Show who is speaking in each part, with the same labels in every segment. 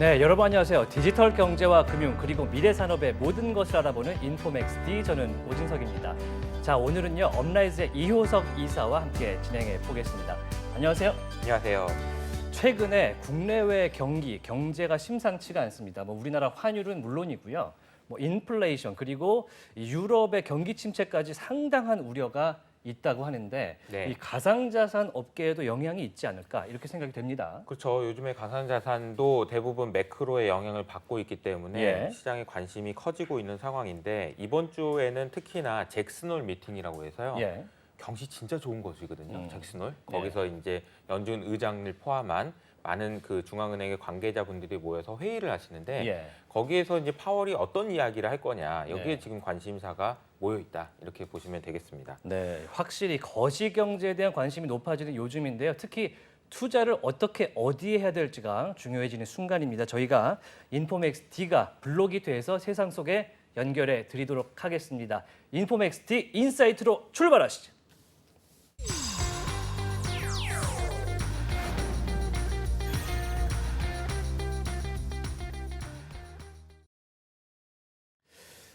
Speaker 1: 네, 여러분 안녕하세요. 디지털 경제와 금융 그리고 미래 산업의 모든 것을 알아보는 인포맥스D, 저는 오진석입니다. 자, 오늘은요 업라이즈의 이효석 이사와 함께 진행해 보겠습니다. 안녕하세요.
Speaker 2: 안녕하세요.
Speaker 1: 최근에 국내외 경제가 심상치가 않습니다. 우리나라 환율은 물론이고요. 인플레이션 그리고 유럽의 경기 침체까지 상당한 우려가 있다고 하는데
Speaker 2: 네.
Speaker 1: 이 가상자산 업계에도 영향이 있지 않을까 이렇게 생각이 됩니다.
Speaker 2: 그렇죠. 요즘에 가상자산도 대부분 매크로의 영향을 받고 있기 때문에
Speaker 1: 예.
Speaker 2: 시장의 관심이 커지고 있는 상황인데 이번 주에는 특히나 잭슨홀 미팅이라고 해서요.
Speaker 1: 예.
Speaker 2: 경시 진짜 좋은 곳이거든요. 잭슨홀.
Speaker 1: 네.
Speaker 2: 거기서 이제 연준 의장을 포함한 많은 그 중앙은행의 관계자분들이 모여서 회의를 하시는데
Speaker 1: 예.
Speaker 2: 거기에서 이제 파월이 어떤 이야기를 할 거냐 여기에
Speaker 1: 네.
Speaker 2: 지금 관심사가 모여 있다 이렇게 보시면 되겠습니다.
Speaker 1: 네, 확실히 거시 경제에 대한 관심이 높아지는 요즘인데요. 특히 투자를 어떻게 어디에 해야 될지가 중요해지는 순간입니다. 저희가 인포맥스 D가 블록이 돼서 세상 속에 연결해 드리도록 하겠습니다. 인포맥스 D 인사이트로 출발하시죠.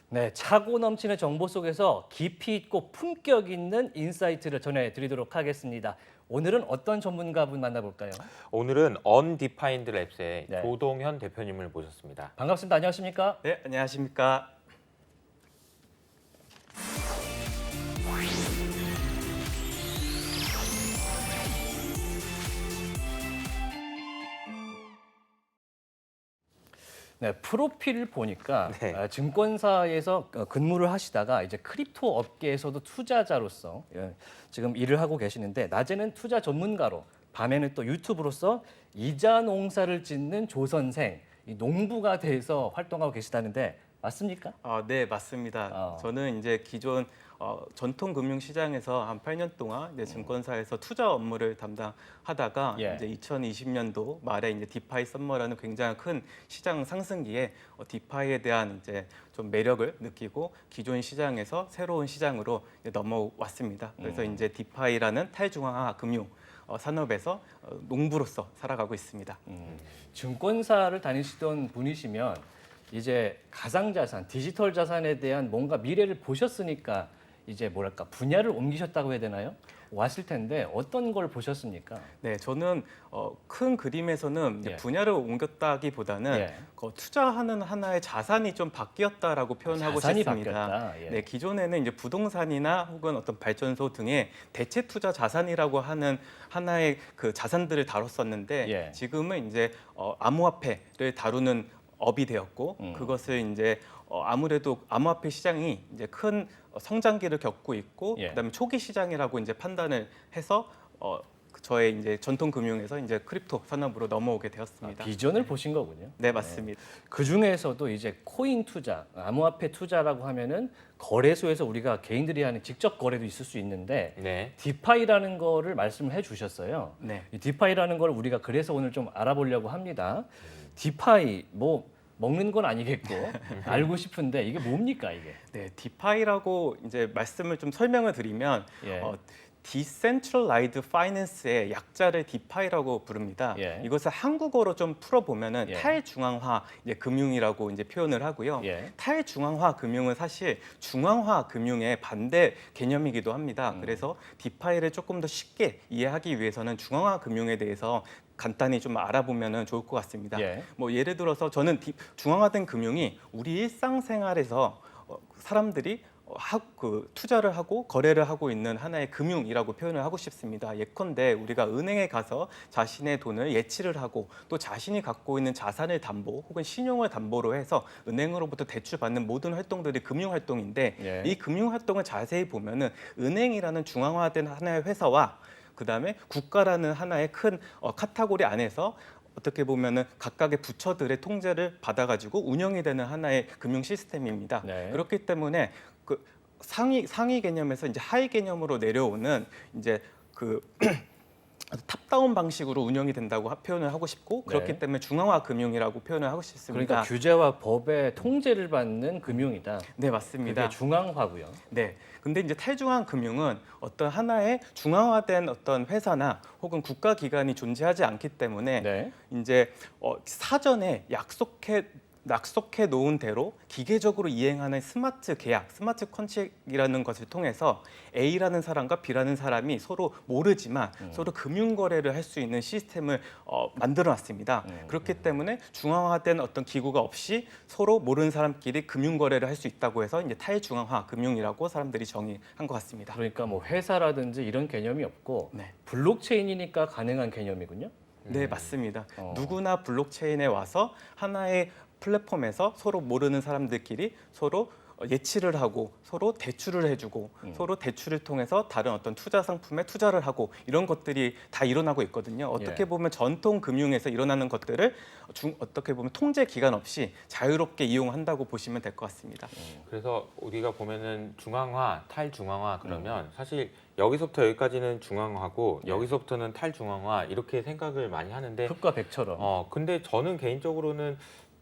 Speaker 1: 네, 차고 넘치는 정보 속에서 깊이 있고 품격 있는 인사이트를 전해드리도록 하겠습니다. 오늘은 어떤 전문가분 만나볼까요?
Speaker 2: 오늘은 Undefined Labs의
Speaker 1: 네.
Speaker 2: 조동현 대표님을 모셨습니다.
Speaker 1: 반갑습니다. 안녕하십니까?
Speaker 3: 네, 안녕하십니까.
Speaker 1: 네, 프로필을 보니까
Speaker 2: 네.
Speaker 1: 증권사에서 근무를 하시다가 이제 크립토 업계에서도 투자자로서 지금 일을 하고 계시는데 낮에는 투자 전문가로 밤에는 또 유튜브로서 이자 농사를 짓는 조선생, 이 농부가 돼서 활동하고 계시다는데 맞습니까?
Speaker 3: 네, 맞습니다. 저는 이제 기존 전통 금융 시장에서 한 8년 동안 이제 증권사에서 투자 업무를 담당하다가
Speaker 1: 예.
Speaker 3: 이제 2020년도 말에 이제 디파이 썸머라는 굉장히 큰 시장 상승기에 디파이에 대한 이제 좀 매력을 느끼고 기존 시장에서 새로운 시장으로 이제 넘어왔습니다. 그래서 이제 디파이라는 탈중앙화 금융 산업에서 농부로서 살아가고 있습니다.
Speaker 1: 증권사를 다니시던 분이시면 이제 가상자산, 디지털 자산에 대한 뭔가 미래를 보셨으니까 이제 뭐랄까 분야를 옮기셨다고 해야 되나요? 왔을 텐데 어떤 걸 보셨습니까?
Speaker 3: 네, 저는 큰 그림에서는 이제
Speaker 1: 예.
Speaker 3: 분야를 옮겼다기보다는
Speaker 1: 예.
Speaker 3: 투자하는 하나의 자산이 좀 바뀌었다라고 표현하고
Speaker 1: 자산이
Speaker 3: 싶습니다.
Speaker 1: 바뀌었다. 예.
Speaker 3: 네, 기존에는 이제 부동산이나 혹은 어떤 발전소 등의 대체 투자 자산이라고 하는 하나의 그 자산들을 다뤘었는데
Speaker 1: 예.
Speaker 3: 지금은 이제 암호화폐를 다루는 업이 되었고 그것을 이제 아무래도 암호화폐 시장이 이제 큰 성장기를 겪고 있고
Speaker 1: 예.
Speaker 3: 그다음에 초기 시장이라고 이제 판단을 해서 저의 이제 전통 금융에서 이제 크립토 산업으로 넘어오게 되었습니다.
Speaker 1: 비전을 보신 거군요.
Speaker 3: 네, 맞습니다.
Speaker 1: 그 중에서도 이제 코인 투자, 암호화폐 투자라고 하면은 거래소에서 우리가 개인들이 하는 직접 거래도 있을 수 있는데
Speaker 2: 네.
Speaker 1: 디파이라는 거를 말씀을 해주셨어요.
Speaker 3: 네.
Speaker 1: 이 디파이라는 걸 우리가 그래서 오늘 좀 알아보려고 합니다. 디파이 먹는 건 아니겠고 알고 싶은데 이게 뭡니까 이게?
Speaker 3: 네, 디파이라고 이제 말씀을 좀 설명을 드리면
Speaker 1: 예.
Speaker 3: Decentralized Finance의 약자를 디파이라고 부릅니다.
Speaker 1: 예.
Speaker 3: 이것을 한국어로 좀 풀어보면은
Speaker 1: 예.
Speaker 3: 탈중앙화 이제 금융이라고 이제 표현을 하고요.
Speaker 1: 예.
Speaker 3: 탈중앙화 금융은 사실 중앙화 금융의 반대 개념이기도 합니다. 그래서 디파이를 조금 더 쉽게 이해하기 위해서는 중앙화 금융에 대해서 간단히 좀 알아보면 좋을 것 같습니다.
Speaker 1: 예.
Speaker 3: 예를 들어서 저는 중앙화된 금융이 우리 일상생활에서 사람들이 투자를 하고 거래를 하고 있는 하나의 금융이라고 표현을 하고 싶습니다. 예컨대 우리가 은행에 가서 자신의 돈을 예치를 하고 또 자신이 갖고 있는 자산을 담보 혹은 신용을 담보로 해서 은행으로부터 대출받는 모든 활동들이 금융 활동인데
Speaker 1: 예.
Speaker 3: 이 금융 활동을 자세히 보면은 은행이라는 중앙화된 하나의 회사와 그다음에 국가라는 하나의 큰 카테고리 안에서 어떻게 보면은 각각의 부처들의 통제를 받아가지고 운영이 되는 하나의 금융 시스템입니다.
Speaker 1: 네.
Speaker 3: 그렇기 때문에 그 상위 개념에서 이제 하위 개념으로 내려오는 이제 그 탑다운 방식으로 운영이 된다고 표현을 하고 싶고 그렇기
Speaker 1: 네.
Speaker 3: 때문에 중앙화 금융이라고 표현을 하고 싶습니다.
Speaker 1: 그러니까 규제와 법의 통제를 받는 금융이다.
Speaker 3: 네, 맞습니다.
Speaker 1: 그게 중앙화고요.
Speaker 3: 네. 근데 이제 탈중앙 금융은 어떤 하나의 중앙화된 어떤 회사나 혹은 국가 기관이 존재하지 않기 때문에
Speaker 1: 네.
Speaker 3: 이제 사전에 약속해 놓은 대로 기계적으로 이행하는 스마트 계약, 스마트 컨트랙이라는 것을 통해서 A라는 사람과 B라는 사람이 서로 모르지만 서로 금융 거래를 할 수 있는 시스템을 만들어 놨습니다. 그렇기 때문에 중앙화된 어떤 기구가 없이 서로 모르는 사람끼리 금융 거래를 할 수 있다고 해서 이제 탈중앙화 금융이라고 사람들이 정의한 것 같습니다.
Speaker 1: 그러니까 뭐 회사라든지 이런 개념이 없고
Speaker 3: 네.
Speaker 1: 블록체인이니까 가능한 개념이군요.
Speaker 3: 네, 맞습니다.
Speaker 1: 어.
Speaker 3: 누구나 블록체인에 와서 하나의 플랫폼에서 서로 모르는 사람들끼리 서로 예치를 하고 서로 대출을 해주고 서로 대출을 통해서 다른 어떤 투자 상품에 투자를 하고 이런 것들이 다 일어나고 있거든요. 어떻게
Speaker 1: 예.
Speaker 3: 보면 전통 금융에서 일어나는 것들을 어떻게 보면 통제 기간 없이 자유롭게 이용한다고 보시면 될 것 같습니다.
Speaker 2: 그래서 우리가 보면은 중앙화, 탈중앙화 그러면 사실 여기서부터 여기까지는 중앙화고 여기서부터는 탈중앙화 이렇게 생각을 많이 하는데
Speaker 1: 흑과 백처럼.
Speaker 2: 근데 저는 개인적으로는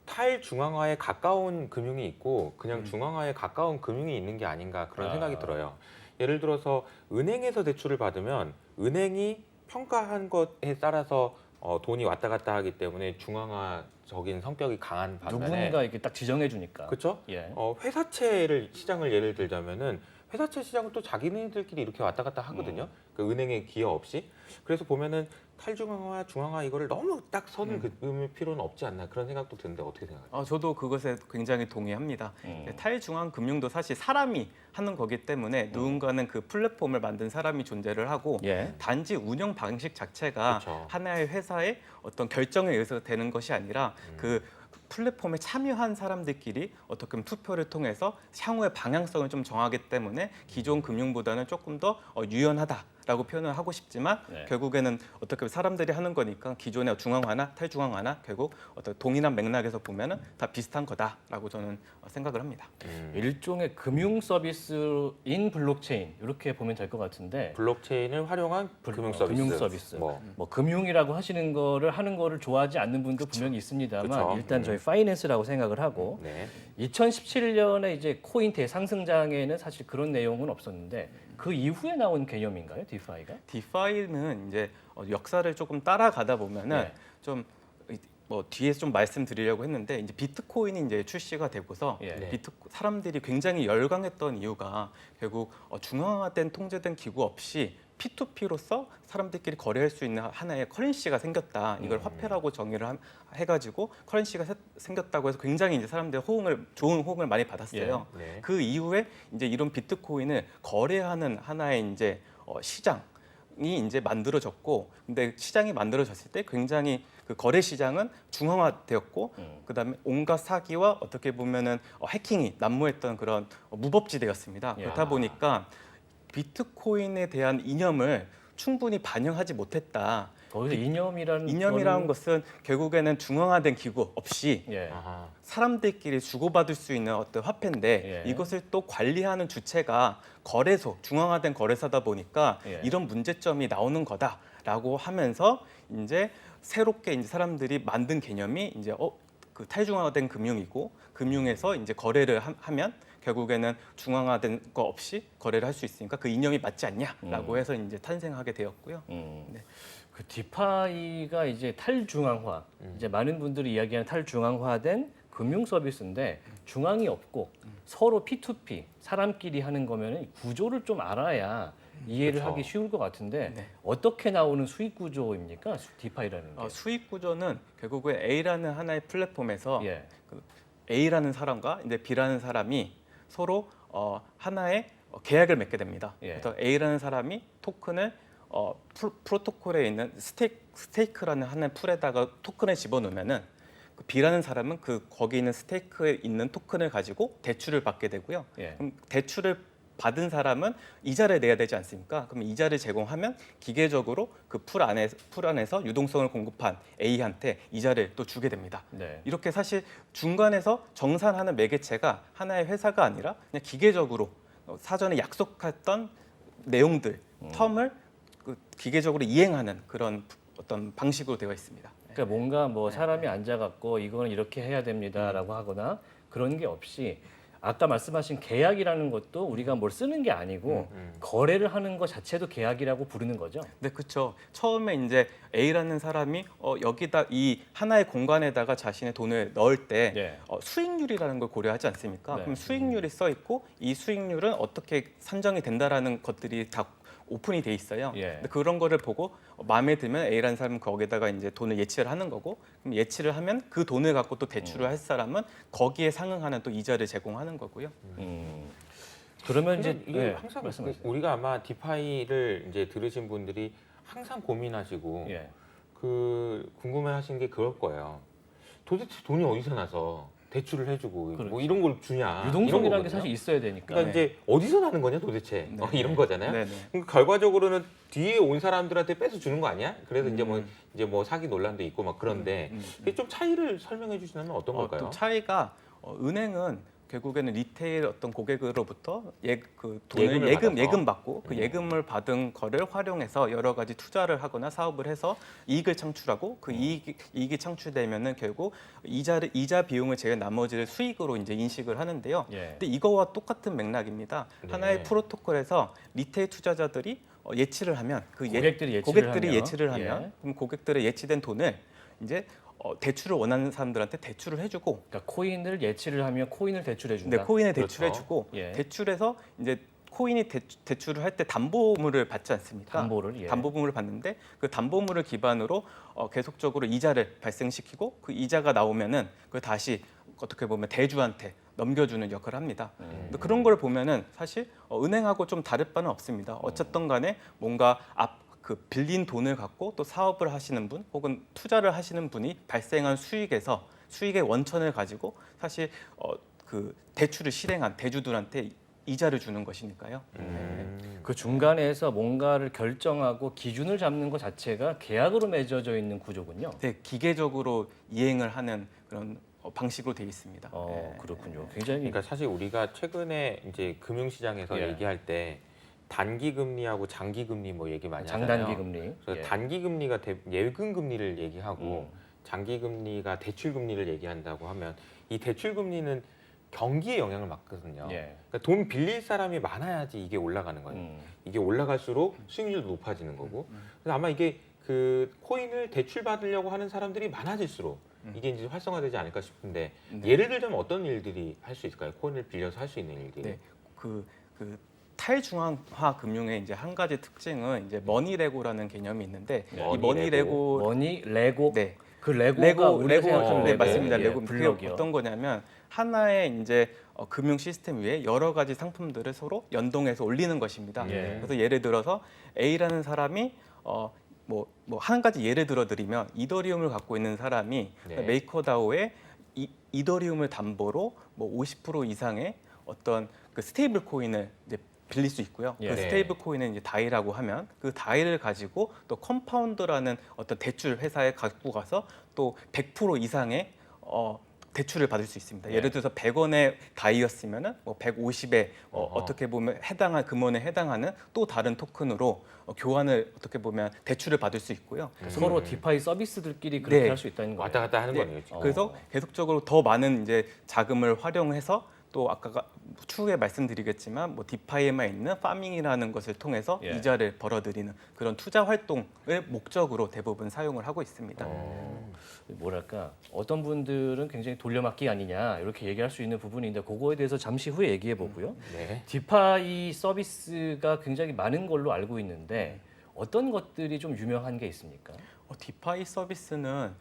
Speaker 2: 탈중앙화에 가까운 금융이 있고 그냥 중앙화에 가까운 금융이 있는 게 아닌가 그런 생각이 들어요. 예를 들어서 은행에서 대출을 받으면 은행이 평가한 것에 따라서 돈이 왔다 갔다 하기 때문에 중앙화적인 성격이 강한 반면에
Speaker 1: 누군가 이렇게 딱 지정해 주니까.
Speaker 2: 그렇죠?
Speaker 1: 예.
Speaker 2: 회사채를 시장을 예를 들자면은 회사채 시장은 또 자기네들끼리 이렇게 왔다 갔다 하거든요. 그 은행의 기여 없이. 그래서 보면은 탈중앙화, 중앙화 이거를 너무 딱 선을 그을 필요는 없지 않나 그런 생각도 드는데 어떻게 생각하세요?
Speaker 3: 저도 그것에 굉장히 동의합니다. 탈중앙 금융도 사실 사람이 하는 거기 때문에 누군가는 그 플랫폼을 만든 사람이 존재를 하고
Speaker 1: 예.
Speaker 3: 단지 운영 방식 자체가
Speaker 2: 그쵸.
Speaker 3: 하나의 회사의 어떤 결정에 의해서 되는 것이 아니라 그 플랫폼에 참여한 사람들끼리 어떻게 보면 투표를 통해서 향후의 방향성을 좀 정하기 때문에 기존 금융보다는 조금 더 유연하다라고 표현을 하고 싶지만
Speaker 1: 네.
Speaker 3: 결국에는 어떻게 보면 사람들이 하는 거니까 기존의 중앙화나 탈중앙화나 결국 어떤 동일한 맥락에서 보면은 다 비슷한 거다라고 저는 생각을 합니다.
Speaker 1: 일종의 금융 서비스인 블록체인 이렇게 보면 될 것 같은데
Speaker 2: 블록체인을 활용한 금융 서비스.
Speaker 1: 금융 서비스.
Speaker 2: 뭐
Speaker 1: 뭐 금융이라고 하는 거를 좋아하지 않는 분도 분명히 있습니다만
Speaker 2: 그쵸.
Speaker 1: 일단 저희 파이낸스라고 생각을 하고
Speaker 2: 네.
Speaker 1: 2017년에 이제 코인 대상승장에는 사실 그런 내용은 없었는데 그 이후에 나온 개념인가요, 디파이가?
Speaker 3: 디파이는 이제 역사를 조금 따라가다 보면은
Speaker 1: 네.
Speaker 3: 좀 뭐 뒤에서 좀 말씀드리려고 했는데 이제 비트코인이 이제 출시가 되고서
Speaker 1: 예.
Speaker 3: 사람들이 굉장히 열광했던 이유가 결국 중앙화된 통제된 기구 없이 P2P로서 사람들끼리 거래할 수 있는 하나의 커런시가 생겼다. 이걸 화폐라고 정의를 해가지고 커런시가 생겼다고 해서 굉장히 이제 사람들의 좋은 호응을 많이 받았어요.
Speaker 2: 예. 네.
Speaker 3: 그 이후에 이제 이런 비트코인을 거래하는 하나의 이제 시장이 이제 만들어졌고, 근데 시장이 만들어졌을 때 굉장히 그 거래 시장은 중앙화되었고, 그다음에 온갖 사기와 어떻게 보면은 해킹이 난무했던 그런 무법지대였습니다.
Speaker 1: 예.
Speaker 3: 그렇다 보니까 비트코인에 대한 이념을 충분히 반영하지 못했다.
Speaker 1: 거기서 이념이라는
Speaker 3: 이념이라는
Speaker 1: 거는-
Speaker 3: 것은 결국에는 중앙화된 기구 없이
Speaker 1: 예.
Speaker 2: 아하.
Speaker 3: 사람들끼리 주고받을 수 있는 어떤 화폐인데
Speaker 1: 예.
Speaker 3: 이것을 또 관리하는 주체가 거래소, 중앙화된 거래소다 보니까
Speaker 1: 예.
Speaker 3: 이런 문제점이 나오는 거다라고 하면서 이제 새롭게 이제 사람들이 만든 개념이 이제 그 탈중앙화된 금융이고 금융에서 이제 거래를 하면 결국에는 중앙화된 거 없이 거래를 할 수 있으니까 그 이념이 맞지 않냐라고 해서 이제 탄생하게 되었고요. 네.
Speaker 1: 그 디파이가 이제 탈중앙화, 이제 많은 분들이 이야기하는 탈중앙화된 금융 서비스인데 중앙이 없고 서로 P2P 사람끼리 하는 거면 구조를 좀 알아야 이해를
Speaker 2: 그쵸.
Speaker 1: 하기 쉬울 것 같은데
Speaker 3: 네.
Speaker 1: 어떻게 나오는 수익 구조입니까? 디파이라는 게.
Speaker 3: 수익 구조는 결국에 A라는 하나의 플랫폼에서
Speaker 1: 예.
Speaker 3: A라는 사람과 이제 B라는 사람이 서로 하나의 계약을 맺게 됩니다.
Speaker 1: 예.
Speaker 3: 그래서 A라는 사람이 토큰을 프로토콜에 있는 스테이크라는 하나의 풀에다가 토큰을 집어넣으면은 그 B라는 사람은 거기 있는 스테이크에 있는 토큰을 가지고 대출을 받게 되고요.
Speaker 1: 예.
Speaker 3: 그럼 대출을 받은 사람은 이자를 내야 되지 않습니까? 그럼 이자를 제공하면 기계적으로 그 풀 안에서 유동성을 공급한 A한테 이자를 또 주게 됩니다.
Speaker 1: 네.
Speaker 3: 이렇게 사실 중간에서 정산하는 매개체가 하나의 회사가 아니라 그냥 기계적으로 사전에 약속했던 내용들, 텀을 그 기계적으로 이행하는 그런 어떤 방식으로 되어 있습니다.
Speaker 1: 그러니까 뭔가 뭐 사람이 앉아갖고 이거는 이렇게 해야 됩니다라고 하거나 그런 게 없이 아까 말씀하신 계약이라는 것도 우리가 뭘 쓰는 게 아니고 거래를 하는 것 자체도 계약이라고 부르는 거죠.
Speaker 3: 네, 그렇죠. 처음에 이제 A라는 사람이 여기다 이 하나의 공간에다가 자신의 돈을 넣을 때
Speaker 1: 네.
Speaker 3: 수익률이라는 걸 고려하지 않습니까?
Speaker 1: 네.
Speaker 3: 그럼 수익률이 써 있고 이 수익률은 어떻게 산정이 된다라는 것들이 다 오픈이 돼 있어요.
Speaker 1: 예.
Speaker 3: 근데 그런 거를 보고 마음에 들면 A라는 사람은 거기에다가 이제 돈을 예치를 하는 거고, 그럼 예치를 하면 그 돈을 갖고 또 대출을 할 사람은 거기에 상응하는 또 이자를 제공하는 거고요.
Speaker 1: 그러면
Speaker 2: 근데
Speaker 1: 이제
Speaker 2: 이게
Speaker 1: 예,
Speaker 2: 항상
Speaker 1: 말씀하세요.
Speaker 2: 우리가 아마 디파이를 이제 들으신 분들이 항상 고민하시고
Speaker 1: 예.
Speaker 2: 그 궁금해하시는 게 그럴 거예요. 도대체 돈이 어디서 나서 대출을 해주고 뭐
Speaker 1: 그렇죠.
Speaker 2: 이런 걸 주냐? 이런
Speaker 1: 유동성이라는 게
Speaker 2: 거거든요.
Speaker 1: 사실 있어야 되니까.
Speaker 2: 그러니까 이제 어디서 나는 거냐 도대체
Speaker 3: 네.
Speaker 2: 이런 거잖아요.
Speaker 3: 네, 네.
Speaker 2: 그러니까 결과적으로는 뒤에 온 사람들한테 뺏어 주는 거 아니야? 그래서 이제 뭐 사기 논란도 있고 막 그런데 그게 좀 차이를 설명해 주시면 어떤 걸까요?
Speaker 3: 또 차이가 은행은 결국에는 리테일 어떤 고객으로부터 돈을 예금 받고 그 예금을 받은 거를 활용해서 여러 가지 투자를 하거나 사업을 해서 이익을 창출하고 그 이익이 창출되면은 결국 이자 비용을 제외 나머지를 수익으로 이제 인식을 하는데요.
Speaker 1: 예.
Speaker 3: 근데 이거와 똑같은 맥락입니다.
Speaker 2: 네.
Speaker 3: 하나의 프로토콜에서 리테일 투자자들이 예치를 하면
Speaker 1: 고객들이
Speaker 3: 예치를
Speaker 1: 하면,
Speaker 3: 하면
Speaker 1: 예.
Speaker 3: 그럼 고객들의 예치된 돈을 이제 대출을 원하는 사람들한테 대출을 해주고,
Speaker 1: 그러니까 코인을 예치를 하면 코인을 대출해 준다.
Speaker 3: 네, 코인에
Speaker 2: 그렇죠.
Speaker 3: 대출해주고
Speaker 1: 예.
Speaker 3: 대출해서 이제 코인이 대출을 할 때 담보물을 받지 않습니까?
Speaker 1: 담보를, 예.
Speaker 3: 담보물을 받는데 그 담보물을 기반으로 계속적으로 이자를 발생시키고 그 이자가 나오면은 그걸 다시 어떻게 보면 대주한테 넘겨주는 역할을 합니다. 근데 그런 걸 보면은 사실 은행하고 좀 다를 바는 없습니다. 어쨌든 간에 뭔가 빌린 돈을 갖고 또 사업을 하시는 분 혹은 투자를 하시는 분이 발생한 수익에서 수익의 원천을 가지고 사실 그 대출을 실행한 대주들한테 이자를 주는 것이니까요.
Speaker 1: 그 중간에서 뭔가를 결정하고 기준을 잡는 것 자체가 계약으로 맺어져 있는 구조군요.
Speaker 3: 네, 기계적으로 이행을 하는 그런 방식으로 되어 있습니다. 네.
Speaker 1: 그렇군요. 굉장히
Speaker 2: 그러니까 사실 우리가 최근에 이제 금융시장에서
Speaker 1: 예.
Speaker 2: 얘기할 때 단기 금리하고 장기 금리 뭐 얘기 많이 하잖아요.
Speaker 1: 장단기 금리.
Speaker 2: 그래서
Speaker 1: 예.
Speaker 2: 단기 금리가 예금 금리를 얘기하고 장기 금리가 대출 금리를 얘기한다고 하면 이 대출 금리는 경기에 영향을 받거든요.
Speaker 1: 예.
Speaker 2: 그러니까 돈 빌릴 사람이 많아야지 이게 올라가는 거예요. 이게 올라갈수록 수익률도 높아지는 거고. 그래서 아마 이게 그 코인을 대출 받으려고 하는 사람들이 많아질수록 이게 이제 활성화되지 않을까 싶은데 예를 들자면 어떤 일들이 할 수 있을까요? 코인을 빌려서 할 수 있는 일들이.
Speaker 3: 네, 그 탈중앙화 금융의 이제 한 가지 특징은 이제 머니레고라는 개념이 있는데 이 머니레고
Speaker 1: 머니 레고.
Speaker 3: 네.
Speaker 1: 그 레고가 우리가 생각하는
Speaker 3: 네,
Speaker 1: 레고.
Speaker 3: 맞습니다.
Speaker 1: 예,
Speaker 3: 레고 그게
Speaker 1: 블럭이요.
Speaker 3: 어떤 거냐면 하나의 이제 금융 시스템 위에 여러 가지 상품들을 서로 연동해서 올리는 것입니다.
Speaker 1: 예.
Speaker 3: 그래서 예를 들어서 A라는 사람이 뭐 한 가지 예를 들어 드리면 이더리움을 갖고 있는 사람이
Speaker 2: 네.
Speaker 3: 메이커다오에 이더리움을 담보로 뭐 50% 이상의 어떤 그 스테이블 코인을 이제 빌릴 수 있고요.
Speaker 1: 예.
Speaker 3: 그 스테이블 코인은 이제 다이라고 하면 그 다이를 가지고 또 컴파운드라는 어떤 대출 회사에 갖고 가서 또 100% 이상의 대출을 받을 수 있습니다.
Speaker 1: 예.
Speaker 3: 예를 들어서 100원의 다이였으면은 뭐 150에 어떻게 보면 해당한 금원에 해당하는 또 다른 토큰으로 교환을 어떻게 보면 대출을 받을 수 있고요.
Speaker 1: 서로 디파이 서비스들끼리 그렇게
Speaker 3: 네.
Speaker 1: 할 수 있다는 거예요.
Speaker 2: 왔다 갔다 하는
Speaker 3: 네.
Speaker 2: 거네요. 지금.
Speaker 3: 그래서 계속적으로 더 많은 이제 자금을 활용해서 또 아까 추후에 말씀드리겠지만 뭐 디파이에만 있는 파밍이라는 것을 통해서
Speaker 1: 예.
Speaker 3: 이자를 벌어들이는 그런 투자 활동을 목적으로 대부분 사용을 하고 있습니다.
Speaker 1: 뭐랄까 어떤 분들은 굉장히 돌려막기 아니냐 이렇게 얘기할 수 있는 부분인데 그거에 대해서 잠시 후에 얘기해 보고요.
Speaker 2: 네.
Speaker 1: 디파이 서비스가 굉장히 많은 걸로 알고 있는데 어떤 것들이 좀 유명한 게 있습니까?
Speaker 3: 디파이 서비스는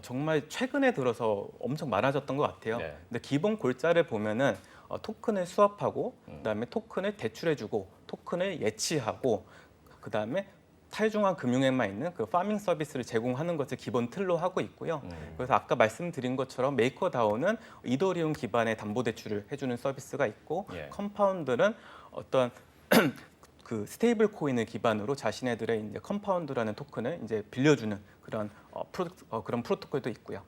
Speaker 3: 정말 최근에 들어서 엄청 많아졌던 것 같아요.
Speaker 1: 네.
Speaker 3: 근데 기본 골자를 보면은 토큰을 수합하고 그다음에 토큰을 대출해주고 토큰을 예치하고 그다음에 탈중앙 금융에만 있는 그 파밍 서비스를 제공하는 것을 기본 틀로 하고 있고요. 그래서 아까 말씀드린 것처럼 메이커다오는 이더리움 기반의 담보대출을 해주는 서비스가 있고
Speaker 1: 예.
Speaker 3: 컴파운드는 어떤 그 스테이블 코인을 기반으로 자신네들의 이제 컴파운드라는 토큰을 이제 빌려주는 그런 그런 프로토콜도 있고요.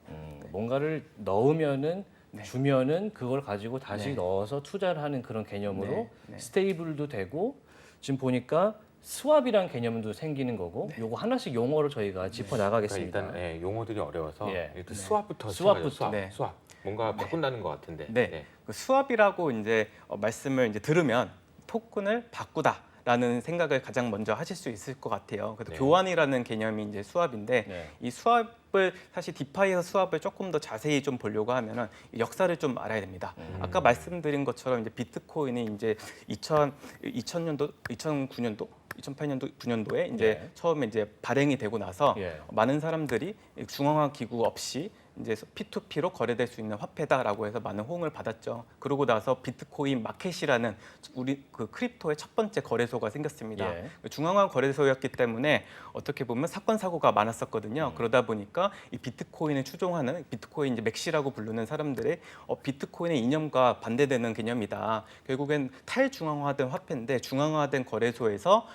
Speaker 1: 뭔가를 넣으면은
Speaker 3: 네.
Speaker 1: 주면은 그걸 가지고 다시
Speaker 3: 네.
Speaker 1: 넣어서 투자를 하는 그런 개념으로
Speaker 3: 네, 네.
Speaker 1: 스테이블도 되고 지금 보니까 스왑이란 개념도 생기는 거고 요거 하나씩 용어를 저희가 짚어 나가겠습니다.
Speaker 2: 그러니까 일단 용어들이 어려워서
Speaker 1: 예.
Speaker 2: 일단 수압부터
Speaker 1: 수압부터.
Speaker 2: 수압,
Speaker 3: 네.
Speaker 2: 수압. 뭔가 바꾼다는 것 같은데.
Speaker 3: 네. 그 수압이라고 이제 말씀을 이제 들으면 토큰을 바꾸다라는 생각을 가장 먼저 하실 수 있을 것 같아요. 그래서
Speaker 2: 네.
Speaker 3: 교환이라는 개념이 이제 수압인데
Speaker 1: 네.
Speaker 3: 이 수압을 사실 디파이에서 수압을 조금 더 자세히 좀 보려고 하면은 역사를 좀 알아야 됩니다. 아까 말씀드린 것처럼 이제 비트코인이 이제 2000년도, 2009년도 2008년도, 9년도에 이제
Speaker 1: 예.
Speaker 3: 처음에 이제 발행이 되고 나서
Speaker 1: 예.
Speaker 3: 많은 사람들이 중앙화 기구 없이 이제 P2P로 거래될 수 있는 화폐다라고 해서 많은 호응을 받았죠. 그러고 나서 비트코인 마켓이라는 우리 그 크립토의 첫 번째 거래소가 생겼습니다.
Speaker 1: 예.
Speaker 3: 중앙화 거래소였기 때문에 어떻게 보면 사건 사고가 많았었거든요. 그러다 보니까 이 비트코인을 추종하는 비트코인 이제 맥시라고 부르는 사람들의 비트코인의 이념과 반대되는 개념이다. 결국엔 탈중앙화된 화폐인데 중앙화된 거래소에서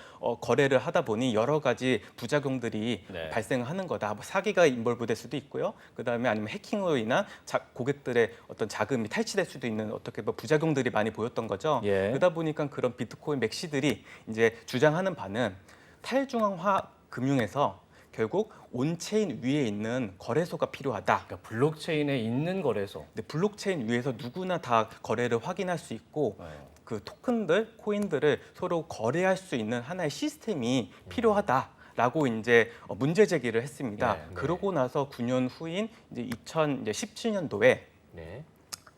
Speaker 3: 거래를 하다 보니 여러 가지 부작용들이
Speaker 1: 네.
Speaker 3: 발생하는 거다. 뭐 사기가 인벌브될 수도 있고요. 그다음에 아니면 해킹으로 인한 고객들의 어떤 자금이 탈취될 수도 있는 어떻게 뭐 부작용들이 많이 보였던 거죠.
Speaker 1: 예.
Speaker 3: 그러다 보니까 그런 비트코인 맥시들이 이제 주장하는 바는 탈중앙화 금융에서 결국 온체인 위에 있는 거래소가 필요하다.
Speaker 1: 그러니까 블록체인에 있는 거래소.
Speaker 3: 근데 블록체인 위에서 누구나 다 거래를 확인할 수 있고
Speaker 1: 네.
Speaker 3: 그 토큰들, 코인들을 서로 거래할 수 있는 하나의 시스템이 필요하다라고 이제 문제 제기를 했습니다.
Speaker 1: 네, 네.
Speaker 3: 그러고 나서 9년 후인 이제 2017년도에
Speaker 2: 네.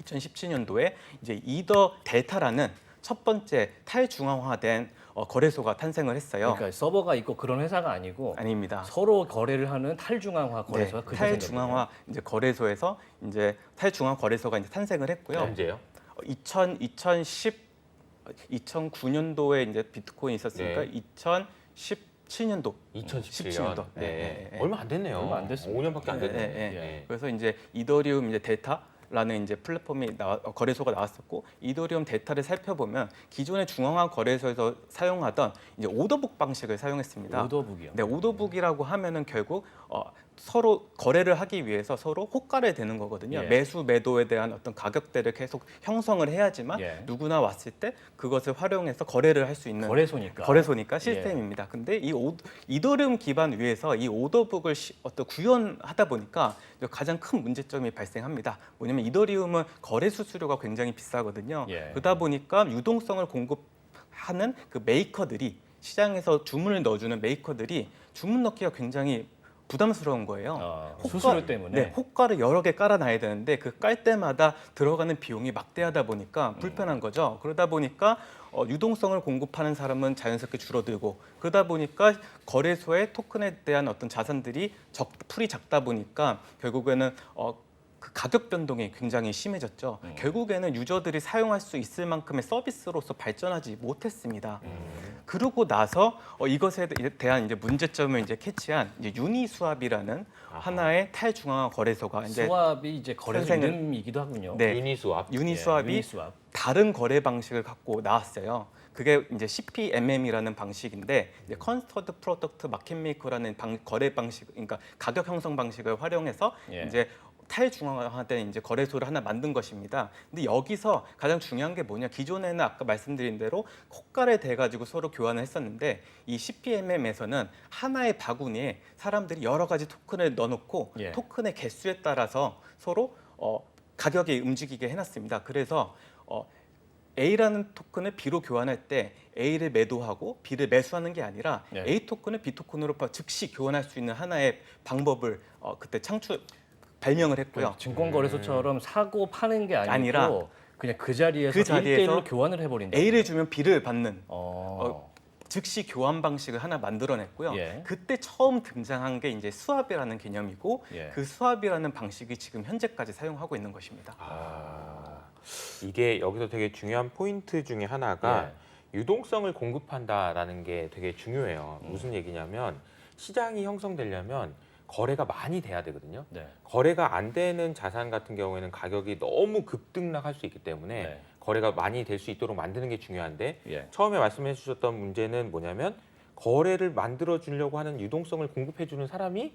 Speaker 3: 2017년도에 이제 이더 델타라는 첫 번째 탈중앙화된 거래소가 탄생을 했어요.
Speaker 1: 그러니까 서버가 있고 그런 회사가 아니고
Speaker 3: 아닙니다.
Speaker 1: 서로 거래를 하는 탈중앙화 거래소가 그때
Speaker 3: 탈중앙화 이제 거래소에서 이제 탈중앙 거래소가 이제 탄생을 했고요.
Speaker 2: 언제요?
Speaker 3: 2009년도에 이제 비트코인이 있었으니까
Speaker 2: 네.
Speaker 3: 2017년도
Speaker 2: 2017년.
Speaker 3: 네, 네, 네.
Speaker 2: 얼마 안 됐네요.
Speaker 1: 얼마 안 됐습니다.
Speaker 2: 5년밖에 안 됐네.
Speaker 3: 네, 네,
Speaker 1: 네.
Speaker 3: 그래서 이제 이더리움 이제 델타라는 이제 플랫폼이 거래소가 나왔었고 이더리움 델타를 살펴보면 기존의 중앙화 거래소에서 사용하던 이제 오더북 방식을 사용했습니다.
Speaker 1: 오더북이요.
Speaker 3: 네, 오더북이라고 하면은 결국 서로 거래를 하기 위해서 서로 호가를 대는 거거든요.
Speaker 1: 예.
Speaker 3: 매수 매도에 대한 어떤 가격대를 계속 형성을 해야지만
Speaker 1: 예.
Speaker 3: 누구나 왔을 때 그것을 활용해서 거래를 할 수 있는
Speaker 1: 거래소니까.
Speaker 3: 거래소니까 시스템입니다. 근데 이 이더리움 기반 위에서 이 오더북을 어떤 구현하다 보니까 가장 큰 문제점이 발생합니다. 뭐냐면 이더리움은 거래 수수료가 굉장히 비싸거든요.
Speaker 1: 예.
Speaker 3: 그러다 보니까 유동성을 공급하는 그 메이커들이 시장에서 주문을 넣어주는 메이커들이 주문 넣기가 굉장히 부담스러운 거예요.
Speaker 1: 수수료 때문에.
Speaker 3: 네, 호가를 여러 개 깔아놔야 되는데 그 깔 때마다 들어가는 비용이 막대하다 보니까 불편한 거죠. 그러다 보니까 유동성을 공급하는 사람은 자연스럽게 줄어들고 그러다 보니까 거래소의 토큰에 대한 어떤 자산들이 풀이 작다 보니까 결국에는 그 가격 변동이 굉장히 심해졌죠. 결국에는 유저들이 사용할 수 있을 만큼의 서비스로서 발전하지 못했습니다. 그러고 나서 이것에 대한 이제 문제점을 이제 캐치한 이제 유니스왑이라는 하나의 탈중앙화 거래소가 이제
Speaker 1: 수압이 이제 거래소
Speaker 3: 선생은-
Speaker 1: 이름이기도 하군요.
Speaker 3: 네.
Speaker 2: 유니스왑.
Speaker 3: 유니스왑이
Speaker 1: 유니스왑.
Speaker 3: 다른 거래 방식을 갖고 나왔어요. 그게 이제 CPMM이라는 방식인데 이제 컨스터드 프로덕트 마켓 메이커라는 거래 방식, 그러니까 가격 형성 방식을 활용해서
Speaker 1: 예.
Speaker 3: 이제 탈중앙화된 이제 거래소를 하나 만든 것입니다. 근데 여기서 가장 중요한 게 뭐냐? 기존에는 아까 말씀드린 대로 호가를 대 가지고 서로 교환을 했었는데 이 CPMM에서는 하나의 바구니에 사람들이 여러 가지 토큰을 넣어놓고
Speaker 1: 예.
Speaker 3: 토큰의 개수에 따라서 서로 가격이 움직이게 해놨습니다. 그래서 A라는 토큰을 B로 교환할 때 A를 매도하고 B를 매수하는 게 아니라
Speaker 1: 네.
Speaker 3: A 토큰을 B 토큰으로 즉시 교환할 수 있는 하나의 방법을 그때 발명을 했고요.
Speaker 1: 증권거래소처럼 사고 파는 게 아니고
Speaker 3: 아니라
Speaker 1: 그냥 그 자리에서
Speaker 3: 그 자리에서
Speaker 1: 1대1로 교환을 해버린다.
Speaker 3: A를 주면 B를 받는
Speaker 1: 어.
Speaker 3: 즉시 교환 방식을 하나 만들어냈고요.
Speaker 1: 예.
Speaker 3: 그때 처음 등장한 게 이제 수압이라는 개념이고
Speaker 1: 예.
Speaker 3: 그 수압이라는 방식이 지금 현재까지 사용하고 있는 것입니다.
Speaker 2: 이게 여기서 되게 중요한 포인트 중에 하나가
Speaker 1: 예.
Speaker 2: 유동성을 공급한다라는 게 되게 중요해요. 무슨 얘기냐면 시장이 형성되려면 거래가 많이 돼야 되거든요.
Speaker 1: 네.
Speaker 2: 거래가 안 되는 자산 같은 경우에는 가격이 너무 급등락할 수 있기 때문에
Speaker 1: 네.
Speaker 2: 거래가 많이 될 수 있도록 만드는 게 중요한데
Speaker 1: 예.
Speaker 2: 처음에 말씀해 주셨던 문제는 뭐냐면 거래를 만들어 주려고 하는 유동성을 공급해 주는 사람이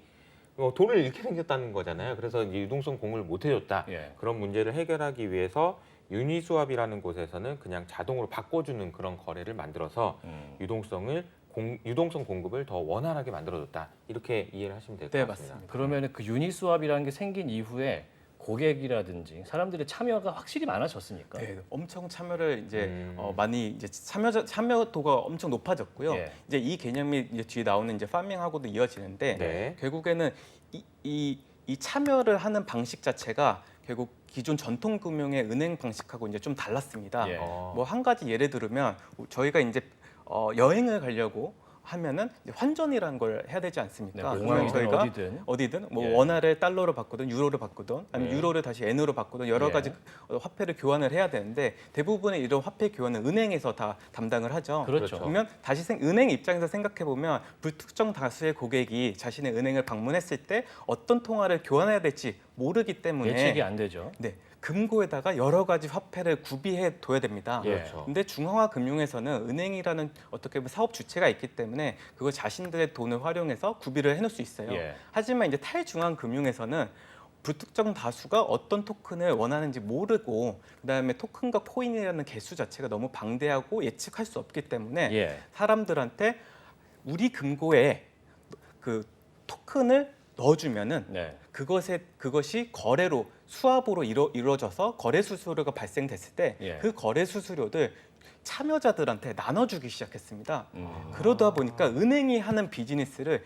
Speaker 2: 돈을 잃게 생겼다는 거잖아요. 그래서 이제 유동성 공급을 못 해줬다.
Speaker 1: 예.
Speaker 2: 그런 문제를 해결하기 위해서 유니스왑이라는 곳에서는 그냥 자동으로 바꿔주는 그런 거래를 만들어서 유동성을 유동성 공급을 더 원활하게 만들어줬다. 이렇게 이해를 하시면 될 것
Speaker 3: 네,
Speaker 2: 같습니다.
Speaker 3: 맞습니다.
Speaker 1: 그러면 그 유니스왑이라는 게 생긴 이후에 고객이라든지 사람들의 참여가 확실히 많아졌습니까?
Speaker 3: 네, 엄청 참여를 이제
Speaker 2: 음.
Speaker 3: 많이 이제 참여도가 엄청 높아졌고요.
Speaker 1: 예.
Speaker 3: 이제 이 개념이 이제 뒤에 나오는 이제 파밍하고도 이어지는데
Speaker 2: 네.
Speaker 3: 결국에는 이 참여를 하는 방식 자체가 결국 기존 전통 금융의 은행 방식하고 이제 좀 달랐습니다.
Speaker 1: 예.
Speaker 3: 뭐 한 가지 예를 들면 저희가 이제 여행을 가려고 하면은 이제 환전이라는 걸 해야 되지
Speaker 1: 네,
Speaker 3: 않습니까?
Speaker 1: 공항이든
Speaker 3: 저희가
Speaker 1: 어디든
Speaker 3: 뭐
Speaker 1: 예.
Speaker 3: 원화를 달러로 바꾸든 유로로 바꾸든 아니면
Speaker 1: 예.
Speaker 3: 유로를 다시 엔으로 바꾸든 여러
Speaker 1: 예.
Speaker 3: 가지 화폐를 교환을 해야 되는데 대부분의 이런 화폐 교환은 은행에서 다 담당을 하죠.
Speaker 1: 그렇죠.
Speaker 3: 그러면 다시 은행 입장에서 생각해 보면 불특정 다수의 고객이 자신의 은행을 방문했을 때 어떤 통화를 교환해야 될지 모르기 때문에
Speaker 1: 예측이 안 되죠.
Speaker 3: 네, 금고에다가 여러 가지 화폐를 구비해 둬야 됩니다.
Speaker 1: 예.
Speaker 2: 그렇죠.
Speaker 3: 근데 중앙화 금융에서는 은행이라는 어떻게 보면 사업 주체가 있기 때문에 그걸 자신들의 돈을 활용해서 구비를 해놓을 수 있어요.
Speaker 1: 예.
Speaker 3: 하지만 이제 탈중앙 금융에서는 불특정 다수가 어떤 토큰을 원하는지 모르고 그다음에 토큰과 코인이라는 개수 자체가 너무 방대하고 예측할 수 없기 때문에
Speaker 1: 예.
Speaker 3: 사람들한테 우리 금고에 그 토큰을 넣어주면은
Speaker 1: 네.
Speaker 3: 그것이 거래로 수합으로 이루어져서 거래 수수료가 발생됐을 때
Speaker 1: 예.
Speaker 3: 그 거래 수수료들 참여자들한테 나눠주기 시작했습니다.
Speaker 1: 음.
Speaker 3: 그러다 보니까 은행이 하는 비즈니스를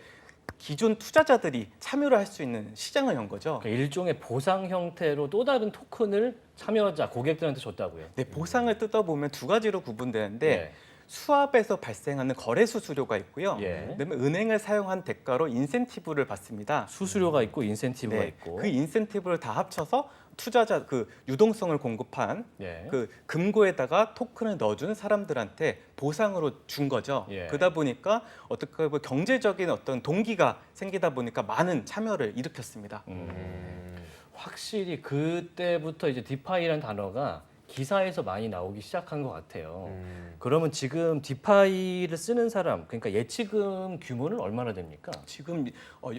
Speaker 3: 기존 투자자들이 참여를 할 수 있는 시장을 연 거죠.
Speaker 1: 그러니까 일종의 보상 형태로 또 다른 토큰을 참여자 고객들한테 줬다고요.
Speaker 3: 네, 보상을 뜯어보면 두 가지로 구분되는데
Speaker 1: 예.
Speaker 3: 수합에서 발생하는 거래 수수료가 있고요.
Speaker 1: 예.
Speaker 3: 그다음에 은행을 사용한 대가로 인센티브를 받습니다.
Speaker 1: 수수료가 있고 인센티브가
Speaker 3: 네,
Speaker 1: 있고.
Speaker 3: 그 인센티브를 다 합쳐서 투자자 그 유동성을 공급한
Speaker 1: 예.
Speaker 3: 그 금고에다가 토큰을 넣어준 사람들한테 보상으로 준 거죠.
Speaker 1: 예.
Speaker 3: 그러다 보니까 어떻게 보면 경제적인 어떤 동기가 생기다 보니까 많은 참여를 일으켰습니다.
Speaker 1: 확실히 그때부터 이제 디파이라는 단어가 기사에서 많이 나오기 시작한 것 같아요. 그러면 지금 디파이를 쓰는 사람, 그러니까 예치금 규모는 얼마나 됩니까?
Speaker 3: 지금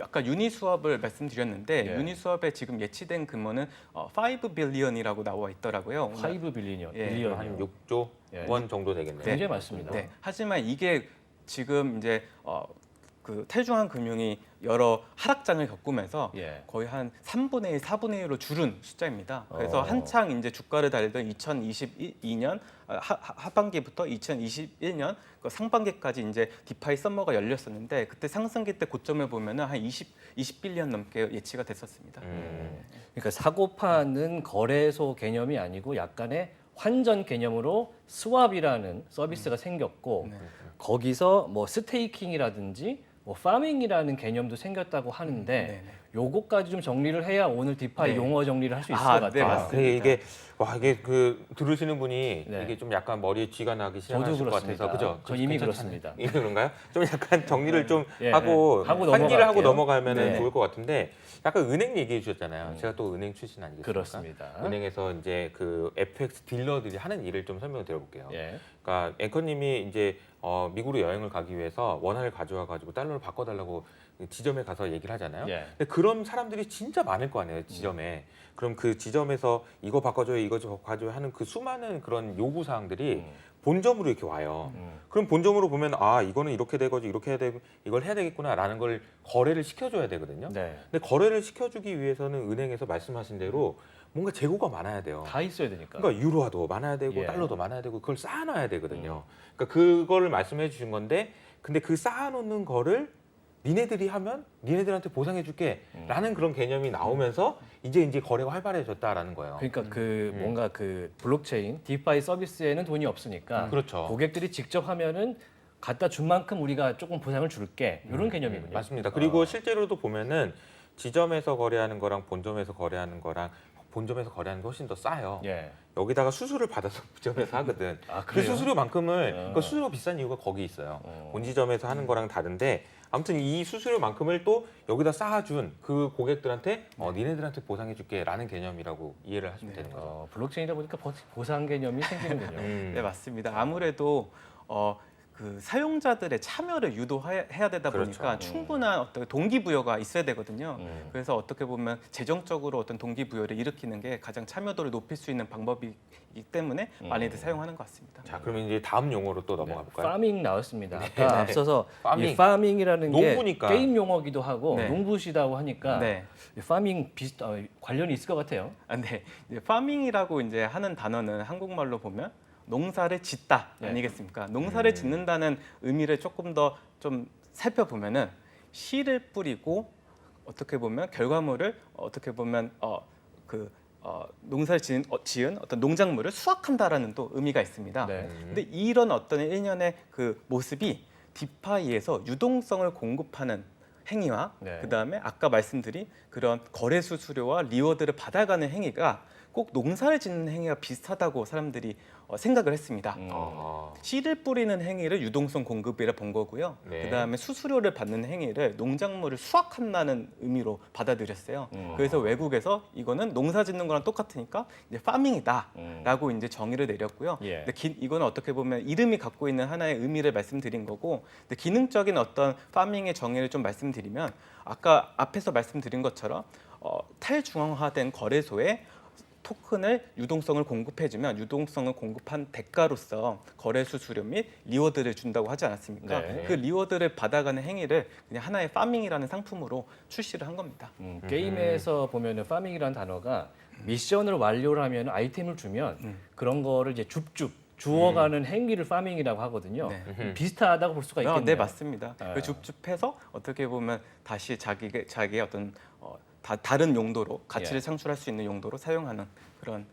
Speaker 3: 아까 유니스왑을 말씀드렸는데
Speaker 1: 예.
Speaker 3: 유니스왑에 지금 예치된 규모는 5 빌리언이라고 나와 있더라고요.
Speaker 1: 5 빌리언,
Speaker 3: 예.
Speaker 1: 빌리언
Speaker 2: 한 6조
Speaker 1: 예.
Speaker 2: 원 정도 되겠네요.
Speaker 1: 굉장히 많습니다.
Speaker 3: 네. 하지만 이게 지금 이제 그 탈중앙 금융이 여러 하락장을 겪으면서
Speaker 1: 예.
Speaker 3: 거의 한 3분의 1, 4분의 1로 줄은 숫자입니다. 그래서
Speaker 1: 어.
Speaker 3: 한창 이제 주가를 달리던 2022년 하반기부터 2021년 그 상반기까지 이제 디파이 썸머가 열렸었는데 그때 상승기 때 고점을 보면은 한 20빌리언 넘게 예치가 됐었습니다.
Speaker 1: 그러니까 사고 파는 거래소 개념이 아니고 약간의 환전 개념으로 스왑이라는 서비스가 생겼고
Speaker 3: 네.
Speaker 1: 거기서 뭐 스테이킹이라든지 뭐 파밍이라는 개념도 생겼다고 하는데
Speaker 3: 네네.
Speaker 1: 요거까지 좀 정리를 해야 오늘 디파이
Speaker 3: 네.
Speaker 1: 용어 정리를 할 수 있을
Speaker 3: 아,
Speaker 1: 것
Speaker 3: 네,
Speaker 1: 같아요.
Speaker 3: 맞습니다.
Speaker 2: 그래 이게 그 들으시는 분이
Speaker 1: 네.
Speaker 2: 이게 좀 약간 머리에 쥐가 나기
Speaker 1: 저도
Speaker 2: 시작하실 것
Speaker 1: 그렇습니다.
Speaker 2: 같아서 그죠?
Speaker 1: 저 이미
Speaker 2: 괜찮잖아요.
Speaker 1: 그렇습니다.
Speaker 2: 이미 그런가요? 좀 약간 정리를 좀
Speaker 1: 예,
Speaker 2: 하고
Speaker 1: 예. 하고
Speaker 2: 환기를 하고
Speaker 1: 넘어갈게요.
Speaker 2: 넘어가면
Speaker 1: 네.
Speaker 2: 좋을 것 같은데 약간 은행 얘기해 주셨잖아요. 제가 또 은행 출신 아니겠습니까?
Speaker 1: 그렇습니다.
Speaker 2: 은행에서 이제 그 FX 딜러들이 하는 일을 좀 설명을 드려볼게요.
Speaker 1: 예.
Speaker 2: 그러니까 앵커님이 이제 미국으로 여행을 가기 위해서 원화를 가져와 가지고 달러로 바꿔달라고 지점에 가서 얘기를 하잖아요.
Speaker 1: 예.
Speaker 2: 근데 그런 사람들이 진짜 많을 거 아니에요, 지점에. 그럼 그 지점에서 이거 바꿔줘요, 이거 좀 바꿔줘요 하는 그 수많은 그런 요구 사항들이 본점으로 이렇게 와요. 그럼 본점으로 보면 아 이거는 이렇게 되거지 이렇게 해야 되고 이걸 해야 되겠구나라는 걸 거래를 시켜줘야 되거든요.
Speaker 1: 네.
Speaker 2: 근데 거래를 시켜주기 위해서는 은행에서 말씀하신 대로 뭔가 재고가 많아야 돼요.
Speaker 1: 다 있어야 되니까.
Speaker 2: 그러니까 유로화도 많아야 되고
Speaker 1: 예.
Speaker 2: 달러도 많아야 되고 그걸 쌓아놔야 되거든요. 그러니까 그거를 말씀해 주신 건데 근데 그 쌓아놓는 거를 니네들이 하면 니네들한테 보상해줄게라는 그런 개념이 나오면서 이제 거래가 활발해졌다라는 거예요.
Speaker 1: 그러니까 그 뭔가 그 블록체인 디파이 서비스에는 돈이 없으니까
Speaker 2: 그렇죠.
Speaker 1: 고객들이 직접 하면은 갖다 준 만큼 우리가 조금 보상을 줄게 이런 개념이군요.
Speaker 2: 맞습니다. 그리고 실제로도 보면은 지점에서 거래하는 거랑 본점에서 거래하는 거랑 본점에서 거래하는 게 훨씬 더 싸요.
Speaker 1: 예.
Speaker 2: 여기다가 수수료를 받아서 지점에서 하거든.
Speaker 1: 아,
Speaker 2: 그
Speaker 1: 그래요?
Speaker 2: 수수료만큼을 그 수수료 비싼 이유가 거기 있어요. 본지점에서 하는 거랑 다른데 아무튼 이 수수료만큼을 또 여기다 쌓아준 그 고객들한테 니네들한테 보상해줄게라는 개념이라고 이해를 하시면 되는 거죠.
Speaker 1: 블록체인이다 보니까 보상 개념이 생기는군요.
Speaker 3: 네, 맞습니다. 아무래도 그 사용자들의 참여를 유도해야 되다 보니까
Speaker 2: 그렇죠.
Speaker 3: 충분한 어떤 동기부여가 있어야 되거든요. 그래서 어떻게 보면 재정적으로 어떤 동기부여를 일으키는 게 가장 참여도를 높일 수 있는 방법이기 때문에 많이들 사용하는 것 같습니다.
Speaker 2: 자, 그러면 이제 다음 용어로 또 넘어가 볼까요?
Speaker 1: 파밍 나왔습니다. 아까 앞서서
Speaker 2: 파밍.
Speaker 1: 이 파밍이라는 게
Speaker 2: 농부니까.
Speaker 1: 게임 용어기도 하고
Speaker 3: 네.
Speaker 1: 농부시다고 하니까
Speaker 3: 네.
Speaker 1: 이 파밍 관련이 있을 것 같아요.
Speaker 3: 네, 이제 파밍이라고 이제 하는 단어는 한국말로 보면 농사를 짓다
Speaker 1: 네.
Speaker 3: 아니겠습니까? 농사를 짓는다는 의미를 조금 더 좀 살펴보면은 씨를 뿌리고 어떻게 보면 결과물을 어떻게 보면 농사를 지은 어떤 농작물을 수확한다라는 또 의미가 있습니다.
Speaker 1: 네.
Speaker 3: 근데 이런 어떤 일련의 그 모습이 디파이에서 유동성을 공급하는 행위와
Speaker 1: 네.
Speaker 3: 그다음에 아까 말씀드린 그런 거래 수수료와 리워드를 받아가는 행위가 꼭 농사를 짓는 행위와 비슷하다고 사람들이 생각을 했습니다.
Speaker 2: 아,
Speaker 3: 씨를 뿌리는 행위를 유동성 공급이라 본 거고요.
Speaker 2: 네.
Speaker 3: 그다음에 수수료를 받는 행위를 농작물을 수확한다는 의미로 받아들였어요. 그래서 외국에서 이거는 농사 짓는 거랑 똑같으니까 이제 파밍이다라고 이제 정의를 내렸고요.
Speaker 1: 예.
Speaker 3: 근데 이거는 어떻게 보면 이름이 갖고 있는 하나의 의미를 말씀드린 거고, 근데 기능적인 어떤 파밍의 정의를 좀 말씀드리면 아까 앞에서 말씀드린 것처럼 탈중앙화된 거래소에 토큰을 유동성을 공급해주면 유동성을 공급한 대가로서 거래 수수료 및 리워드를 준다고 하지 않았습니까?
Speaker 1: 네.
Speaker 3: 그 리워드를 받아가는 행위를 그냥 하나의 파밍이라는 상품으로 출시를 한 겁니다.
Speaker 1: 게임에서 보면은 파밍이라는 단어가 미션을 완료를 하면 아이템을 주면 그런 거를 이제 줍줍 주워가는 행위를 파밍이라고 하거든요.
Speaker 3: 네.
Speaker 1: 비슷하다고 볼 수가 있겠네요.
Speaker 3: 네, 맞습니다.
Speaker 1: 네.
Speaker 3: 그 줍줍해서 어떻게 보면 다시 자기의 어떤 다른 용도로 가치를
Speaker 1: 예.
Speaker 3: 창출할 수 있는 용도로 사용하는 그런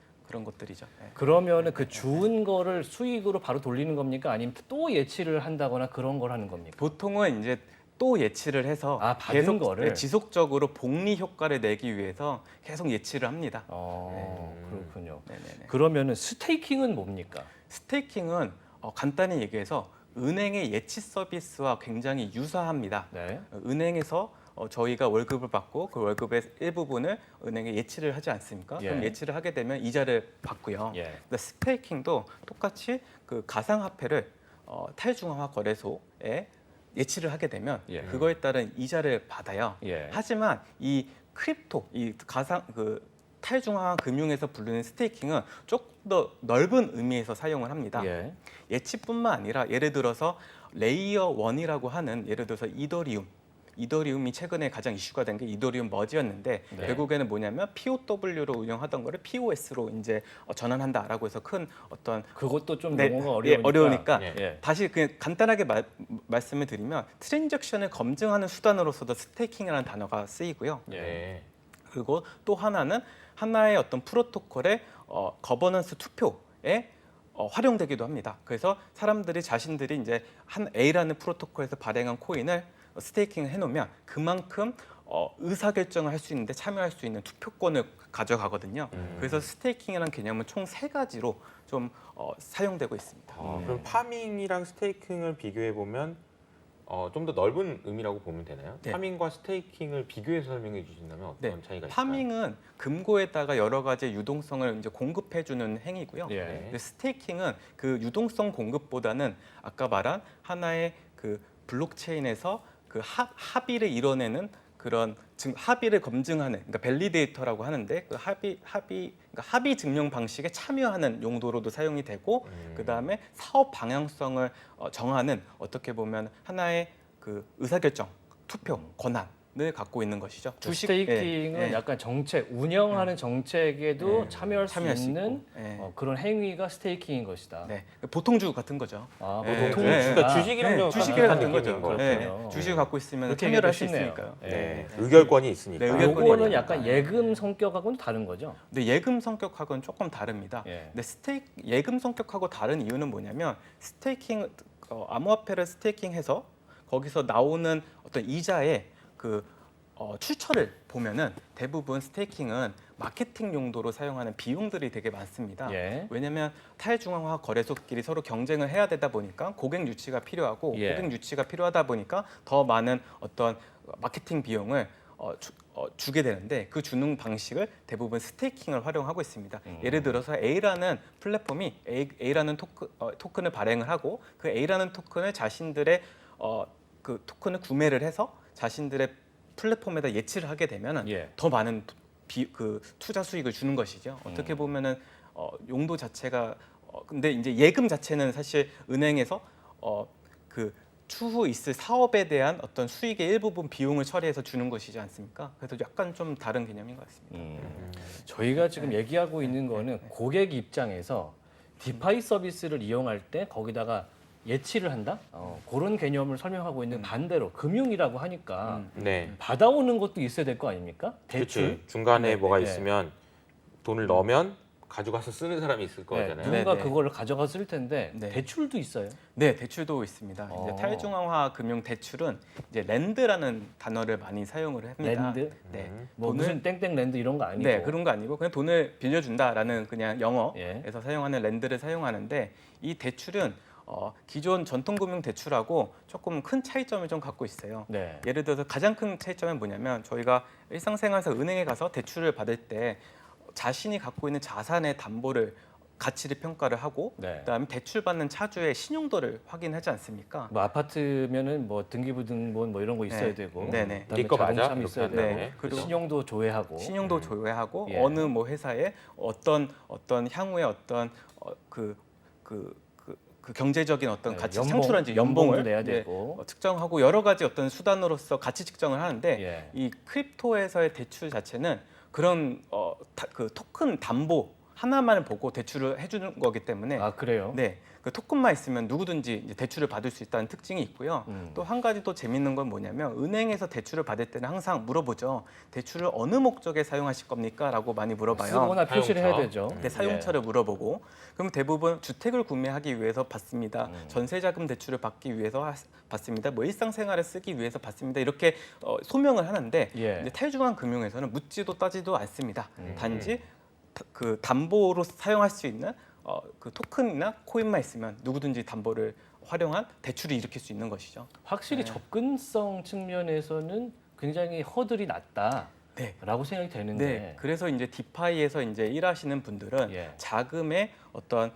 Speaker 3: 것들이죠. 네.
Speaker 1: 그러면은 그 주운 거를 수익으로 바로 돌리는 겁니까? 아니면 또 예치를 한다거나 그런 걸 하는 겁니까?
Speaker 3: 보통은 이제 또 예치를 해서
Speaker 1: 받은 거를?
Speaker 3: 지속적으로 복리 효과를 내기 위해서 계속 예치를 합니다.
Speaker 1: 그렇군요.
Speaker 3: 네네네.
Speaker 1: 그러면은 스테이킹은 뭡니까?
Speaker 3: 스테이킹은 간단히 얘기해서 은행의 예치 서비스와 굉장히 유사합니다.
Speaker 1: 네.
Speaker 3: 은행에서 저희가 월급을 받고 그 월급의 일부분을 은행에 예치를 하지 않습니까?
Speaker 1: 예.
Speaker 3: 그럼 예치를 하게 되면 이자를 받고요.
Speaker 1: 예.
Speaker 3: 근데 스테이킹도 똑같이 그 가상화폐를 탈중앙화 거래소에 예치를 하게 되면
Speaker 1: 예.
Speaker 3: 그거에 따른 이자를 받아요.
Speaker 1: 예.
Speaker 3: 하지만 이 크립토, 이 가상 탈중앙화 금융에서 부르는 스테이킹은 조금 더 넓은 의미에서 사용을 합니다.
Speaker 1: 예.
Speaker 3: 예치뿐만 아니라 예를 들어서 레이어 1이라고 하는 예를 들어서 이더리움이 최근에 가장 이슈가 된 게 이더리움 머지였는데
Speaker 1: 네.
Speaker 3: 결국에는 뭐냐면 POW로 운영하던 거를 POS로 이제 전환한다라고 해서 큰 어떤
Speaker 1: 그것도 좀
Speaker 3: 네,
Speaker 1: 용어가
Speaker 3: 예, 어려우니까
Speaker 1: 예.
Speaker 3: 다시 그냥 간단하게 말씀을 드리면 트랜잭션을 검증하는 수단으로서도 스테이킹이라는 단어가 쓰이고요.
Speaker 1: 예.
Speaker 2: 네.
Speaker 3: 그리고 또 하나는 하나의 어떤 프로토콜의 거버넌스 투표에 활용되기도 합니다. 그래서 사람들이 자신들이 이제 한 A라는 프로토콜에서 발행한 코인을 스테이킹을 해놓으면 그만큼 의사결정을 할 수 있는데 참여할 수 있는 투표권을 가져가거든요. 그래서 스테이킹이라는 개념은 총 3가지로 좀 사용되고 있습니다.
Speaker 2: 그럼 파밍이랑 스테이킹을 비교해 보면 좀 더 넓은 의미라고 보면 되나요?
Speaker 3: 네.
Speaker 2: 파밍과 스테이킹을 비교해서 설명해 주신다면 어떤
Speaker 3: 네,
Speaker 2: 차이가 있을까요?
Speaker 3: 파밍은 금고에다가 여러 가지 유동성을 이제 공급해주는 행위고요.
Speaker 1: 예.
Speaker 3: 근데 스테이킹은 그 유동성 공급보다는 아까 말한 하나의 그 블록체인에서 그 합의를 이뤄내는 그런 합의를 검증하는 그러니까 밸리데이터라고 하는데 그 합의 증명 방식에 참여하는 용도로도 사용이 되고 그다음에 사업 방향성을 정하는 어떻게 보면 하나의 그 의사결정 투표 권한을 갖고 있는 것이죠.
Speaker 1: 스테이킹은
Speaker 3: 예, 예.
Speaker 1: 약간 정책 운영하는 정책에도
Speaker 3: 예.
Speaker 1: 참여할
Speaker 3: 참여할
Speaker 1: 수
Speaker 3: 수
Speaker 1: 있는
Speaker 3: 있고, 예.
Speaker 1: 그런 행위가 스테이킹인 것이다.
Speaker 3: 네, 보통주 같은 거죠.
Speaker 1: 아,
Speaker 3: 예,
Speaker 1: 보통
Speaker 3: 예, 예.
Speaker 2: 그러니까 주식이랑
Speaker 3: 네,
Speaker 2: 좀
Speaker 3: 주식이랑
Speaker 2: 비슷한
Speaker 3: 같은 거죠.
Speaker 2: 느낌인 것
Speaker 3: 네,
Speaker 1: 같아요.
Speaker 3: 주식을 갖고 있으면
Speaker 1: 그렇게
Speaker 3: 참여를 할 수
Speaker 1: 얘기하시네요.
Speaker 3: 있으니까요.
Speaker 1: 예.
Speaker 2: 네. 의결권이 있으니까.
Speaker 3: 네, 의결권이
Speaker 1: 요거는
Speaker 3: 있습니다.
Speaker 1: 약간 예금 성격하고는 다른 거죠.
Speaker 3: 근데 예금 성격하고는 조금 다릅니다.
Speaker 1: 예.
Speaker 3: 근데 예금 성격하고 다른 이유는 뭐냐면 스테이킹 암호화폐를 스테이킹해서 거기서 나오는 어떤 이자의 그 출처를 보면은 대부분 스테이킹은 마케팅 용도로 사용하는 비용들이 되게 많습니다.
Speaker 1: 예.
Speaker 3: 왜냐하면 탈중앙화 거래소끼리 서로 경쟁을 해야 되다 보니까 고객 유치가 필요하고
Speaker 1: 예.
Speaker 3: 고객 유치가 필요하다 보니까 더 많은 어떤 마케팅 비용을 주게 되는데 그 주는 방식을 대부분 스테이킹을 활용하고 있습니다. 예를 들어서 A라는 플랫폼이 A라는 토큰을 발행을 하고 그 A라는 토큰을 자신들의 그 토큰을 구매를 해서 자신들의 플랫폼에다 예치를 하게 되면
Speaker 1: 예.
Speaker 3: 더 많은 그 투자 수익을 주는 것이죠. 어떻게 보면은 용도 자체가 근데 이제 예금 자체는 사실 은행에서 그 추후 있을 사업에 대한 어떤 수익의 일부분 비용을 처리해서 주는 것이지 않습니까? 그래서 약간 좀 다른 개념인 것 같습니다.
Speaker 1: 저희가 지금 얘기하고 있는 거는 고객 입장에서 디파이 서비스를 이용할 때 거기다가 예치를 한다? 그런 개념을 설명하고 있는 반대로 금융이라고 하니까
Speaker 2: 네.
Speaker 1: 받아오는 것도 있어야 될 거 아닙니까? 대출.
Speaker 2: 그치. 중간에
Speaker 1: 네,
Speaker 2: 뭐가
Speaker 1: 네.
Speaker 2: 있으면 돈을 넣으면 가져가서 쓰는 사람이 있을
Speaker 1: 네,
Speaker 2: 거잖아요.
Speaker 1: 누군가
Speaker 3: 네.
Speaker 1: 그걸 가져가 쓸 텐데
Speaker 3: 네.
Speaker 1: 대출도 있어요.
Speaker 3: 네, 대출도 있습니다.
Speaker 1: 어.
Speaker 3: 이제 탈중앙화 금융 대출은 이제 랜드라는 단어를 많이 사용을 합니다.
Speaker 1: 랜드?
Speaker 3: 네.
Speaker 1: 뭐
Speaker 3: 돈을-
Speaker 1: 무슨 땡땡 랜드 이런 거 아니고.
Speaker 3: 네, 그런 거 아니고 그냥 돈을 빌려준다라는 그냥 영어에서
Speaker 1: 예.
Speaker 3: 사용하는 랜드를 사용하는데 이 대출은 기존 전통금융 대출하고 조금 큰 차이점을 좀 갖고 있어요.
Speaker 1: 네.
Speaker 3: 예를 들어서 가장 큰 차이점은 뭐냐면 저희가 일상생활에서 은행에 가서 대출을 받을 때 자신이 갖고 있는 자산의 담보를 가치를 평가를 하고
Speaker 1: 네.
Speaker 3: 그다음에 대출받는 차주의 신용도를 확인하지 않습니까?
Speaker 1: 뭐 아파트면은 뭐 등기부등본 뭐 이런 거 있어야
Speaker 3: 네.
Speaker 1: 되고,
Speaker 3: 네네.
Speaker 1: 그다음에
Speaker 2: 네 거 맞아?
Speaker 1: 자동차
Speaker 2: 이렇게
Speaker 1: 있어야
Speaker 2: 하는
Speaker 1: 되고,
Speaker 3: 거네. 그리고
Speaker 1: 신용도 조회하고.
Speaker 3: 신용도 조회하고
Speaker 1: 예.
Speaker 3: 어느 뭐 회사에 어떤 향후에 어떤 그 경제적인 어떤
Speaker 1: 네,
Speaker 3: 가치
Speaker 1: 연봉,
Speaker 3: 창출한지
Speaker 1: 연봉도
Speaker 3: 연봉을
Speaker 1: 내야
Speaker 3: 이제
Speaker 1: 되고.
Speaker 3: 측정하고 여러 가지 어떤 수단으로서 가치 측정을 하는데
Speaker 1: 예.
Speaker 3: 이 크립토에서의 대출 자체는 그런 그 토큰 담보 하나만을 보고 대출을 해주는 거기 때문에
Speaker 1: 아 그래요?
Speaker 3: 네, 그 토큰만 있으면 누구든지 이제 대출을 받을 수 있다는 특징이 있고요. 또 한 가지 또 재밌는 건 뭐냐면 은행에서 대출을 받을 때는 항상 물어보죠. 대출을 어느 목적에 사용하실 겁니까?라고 많이 물어봐요.
Speaker 1: 쓰거나 표시를 해야
Speaker 2: 사용처.
Speaker 1: 되죠.
Speaker 3: 네, 사용처를 물어보고 그럼 대부분 주택을 구매하기 위해서 받습니다. 전세자금 대출을 받기 위해서 받습니다. 뭐 일상생활에 쓰기 위해서 받습니다. 이렇게 소명을 하는데
Speaker 1: 예.
Speaker 3: 이제 탈중앙 금융에서는 묻지도 따지도 않습니다. 단지 그 담보로 사용할 수 있는 그 토큰이나 코인만 있으면 누구든지 담보를 활용한 대출을 일으킬 수 있는 것이죠.
Speaker 1: 확실히
Speaker 3: 네.
Speaker 1: 접근성 측면에서는 굉장히 허들이 낮다라고
Speaker 3: 네.
Speaker 1: 생각이 되는데.
Speaker 3: 네, 그래서 이제 디파이에서 이제 일하시는 분들은
Speaker 1: 예.
Speaker 3: 자금의 어떤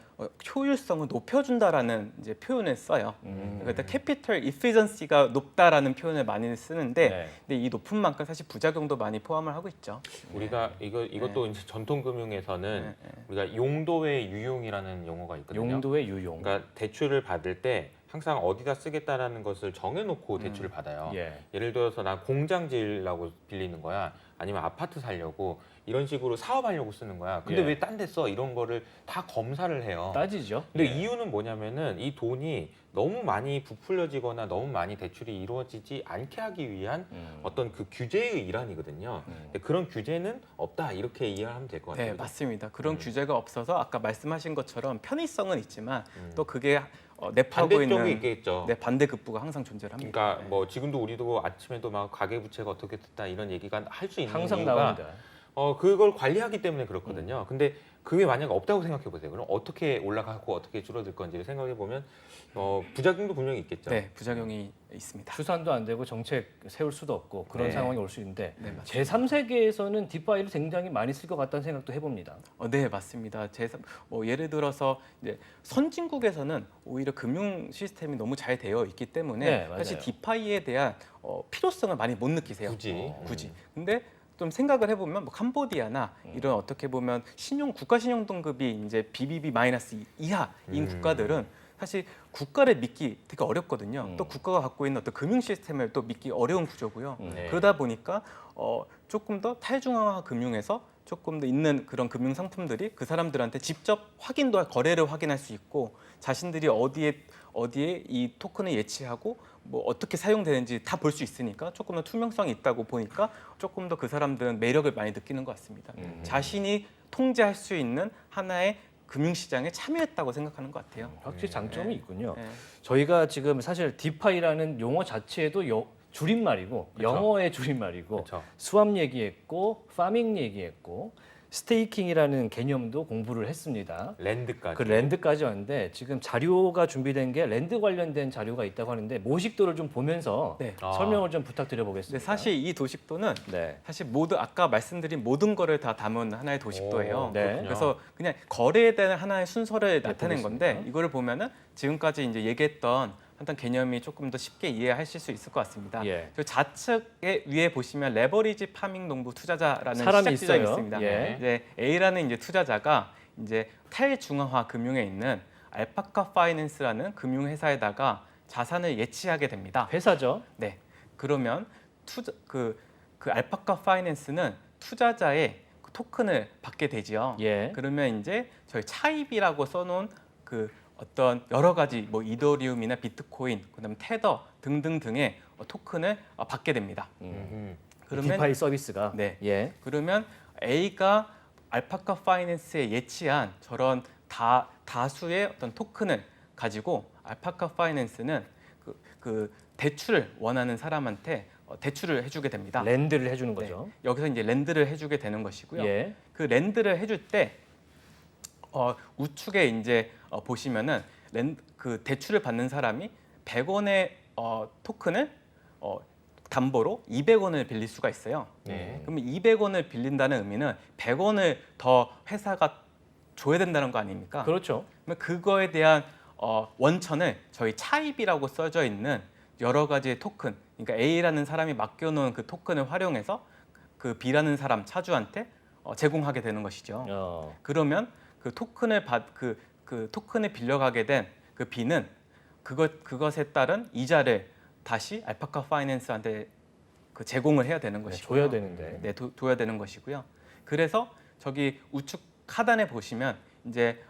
Speaker 3: 효율성을 높여준다라는 이제 표현을 써요. 그러니까 캐피털 이피전시가 높다라는 표현을 많이 쓰는데,
Speaker 1: 네.
Speaker 3: 근데 이 높은 만큼 사실 부작용도 많이 포함을 하고 있죠.
Speaker 2: 우리가 이것도 이제 전통 금융에서는 우리가 용도의 유용이라는 용어가 있거든요.
Speaker 1: 용도의 유용.
Speaker 2: 그러니까 대출을 받을 때 항상 어디다 쓰겠다라는 것을 정해놓고 대출을 받아요.
Speaker 1: 예.
Speaker 2: 예를 들어서 나 공장 지으려고 빌리는 거야, 아니면 아파트 살려고 이런 식으로 사업하려고 쓰는 거야. 근데
Speaker 1: 예.
Speaker 2: 왜 딴 데 써? 이런 거를 다 검사를 해요.
Speaker 1: 따지죠.
Speaker 2: 근데
Speaker 1: 예.
Speaker 2: 이유는 뭐냐면은 이 돈이 너무 많이 부풀려지거나 너무 많이 대출이 이루어지지 않게 하기 위한 어떤 그 규제의 일환이거든요. 근데 그런 규제는 없다 이렇게 이해하면 될 것 같아요.
Speaker 3: 네, 맞습니다. 그런 규제가 없어서 아까 말씀하신 것처럼 편의성은 있지만 또 그게 내포하고
Speaker 2: 반대쪽이
Speaker 3: 있는
Speaker 2: 있겠죠.
Speaker 3: 네, 반대급부가 항상 존재를 합니다.
Speaker 2: 그러니까
Speaker 3: 네.
Speaker 2: 뭐 지금도 우리도 아침에도 막 가계부채가 어떻게 됐다 이런 얘기가 할 수 있는
Speaker 1: 항상
Speaker 2: 이유가
Speaker 1: 나옵니다.
Speaker 2: 그걸 관리하기 때문에 그렇거든요. 근데 그게 만약에 없다고 생각해 보세요. 그럼 어떻게 올라가고 어떻게 줄어들 건지를 생각해 보면 부작용도 분명히 있겠죠.
Speaker 3: 네, 부작용이 있습니다.
Speaker 1: 추산도 안 되고 정책 세울 수도 없고 그런
Speaker 3: 네.
Speaker 1: 상황이 올 수 있는데
Speaker 3: 네, 맞습니다.
Speaker 1: 제3세계에서는 디파이를 굉장히 많이 쓸 것 같다는 생각도 해봅니다.
Speaker 3: 네, 맞습니다. 예를 들어서 이제 선진국에서는 오히려 금융 시스템이 너무 잘 되어 있기 때문에
Speaker 1: 네, 맞아요.
Speaker 3: 사실 디파이에 대한 필요성을 많이 못 느끼세요.
Speaker 2: 굳이.
Speaker 3: 근데 좀 생각을 해보면 뭐 캄보디아나 이런 어떻게 보면 국가 신용 등급이 이제 BBB- 이하인 국가들은 사실 국가를 믿기 되게 어렵거든요. 또 국가가 갖고 있는 어떤 금융 시스템을 또 믿기 어려운 구조고요.
Speaker 2: 네.
Speaker 3: 그러다 보니까 조금 더 탈중앙화 금융에서 조금 더 있는 그런 금융 상품들이 그 사람들한테 직접 거래를 확인할 수 있고 자신들이 어디에 이 토큰을 예치하고 뭐 어떻게 사용되는지 다 볼 수 있으니까 조금 더 투명성이 있다고 보니까 조금 더 그 사람들은 매력을 많이 느끼는 것 같습니다. 자신이 통제할 수 있는 하나의 금융시장에 참여했다고 생각하는 것 같아요.
Speaker 1: 확실히 장점이 있군요.
Speaker 3: 네.
Speaker 1: 저희가 지금 사실 디파이라는 용어 자체도 줄임말이고
Speaker 2: 그쵸.
Speaker 1: 영어의 줄임말이고
Speaker 2: 그렇죠.
Speaker 1: 수압 얘기했고 파밍 얘기했고 스테이킹이라는 개념도 공부를 했습니다.
Speaker 2: 랜드까지.
Speaker 1: 그 랜드까지 왔는데 지금 자료가 준비된 게 랜드 관련된 자료가 있다고 하는데 모식도를 좀 보면서
Speaker 3: 네.
Speaker 1: 설명을 좀 부탁드려 보겠습니다.
Speaker 3: 근데 사실 이 도식도는
Speaker 1: 네.
Speaker 3: 사실 모두 아까 말씀드린 모든 거를 다 담은 하나의 도식도예요.
Speaker 2: 오,
Speaker 1: 네.
Speaker 2: 그렇군요.
Speaker 3: 그래서 그냥 거래에 대한 하나의 순서를 나타낸
Speaker 1: 보겠습니다.
Speaker 3: 건데 이거를 보면은 지금까지 이제 얘기했던 어떤 개념이 조금 더 쉽게 이해하실 수 있을 것 같습니다.
Speaker 1: 예.
Speaker 3: 그 좌측에 위에 보시면 레버리지 파밍 농부 투자자라는
Speaker 1: 사람이
Speaker 3: 시작 지점이
Speaker 1: 있어요.
Speaker 3: 있습니다.
Speaker 1: 예.
Speaker 3: 이제 A라는 이제 투자자가 이제 탈중앙화 금융에 있는 알파카 파이낸스라는 금융회사에다가 자산을 예치하게 됩니다.
Speaker 1: 회사죠.
Speaker 3: 네. 그러면 그 알파카 파이낸스는 투자자의 그 토큰을 받게 되지요.
Speaker 1: 예.
Speaker 3: 그러면 이제 저희 차입이라고 써놓은 그 어떤 여러 가지 뭐 이더리움이나 비트코인, 그다음에 테더 등등등의 토큰을 받게 됩니다. 그러면
Speaker 1: 디파이 서비스가
Speaker 3: 네.
Speaker 1: 예.
Speaker 3: 그러면 A가 알파카 파이낸스에 예치한 저런 다수의 어떤 토큰을 가지고 알파카 파이낸스는 그 대출을 원하는 사람한테 대출을 해주게 됩니다.
Speaker 1: 랜드를 해주는 거죠.
Speaker 3: 여기서 이제 랜드를 해주게 되는 것이고요.
Speaker 1: 예.
Speaker 3: 그 랜드를 해줄 때 우측에 이제 보시면은 그 대출을 받는 사람이 100원의 토큰을 담보로 200원을 빌릴 수가 있어요.
Speaker 2: 네.
Speaker 3: 그러면 200원을 빌린다는 의미는 100원을 더 회사가 줘야 된다는 거 아닙니까?
Speaker 1: 그렇죠.
Speaker 3: 그러면 그거에 대한 원천을 저희 차입이라고 써져 있는 여러 가지의 토큰, 그러니까 A라는 사람이 맡겨놓은 그 토큰을 활용해서 그 B라는 사람 차주한테 제공하게 되는 것이죠. 그러면 그 토큰을 그 토큰을 빌려가게 된 그 B는 그것에 따른 이자를 다시 알파카 파이낸스한테 그 제공을 해야 되는
Speaker 1: 네,
Speaker 3: 것이고요.
Speaker 1: 줘야 되는데.
Speaker 3: 네, 줘야 되는 것이고요. 그래서 저기 우측 하단에 보시면 이제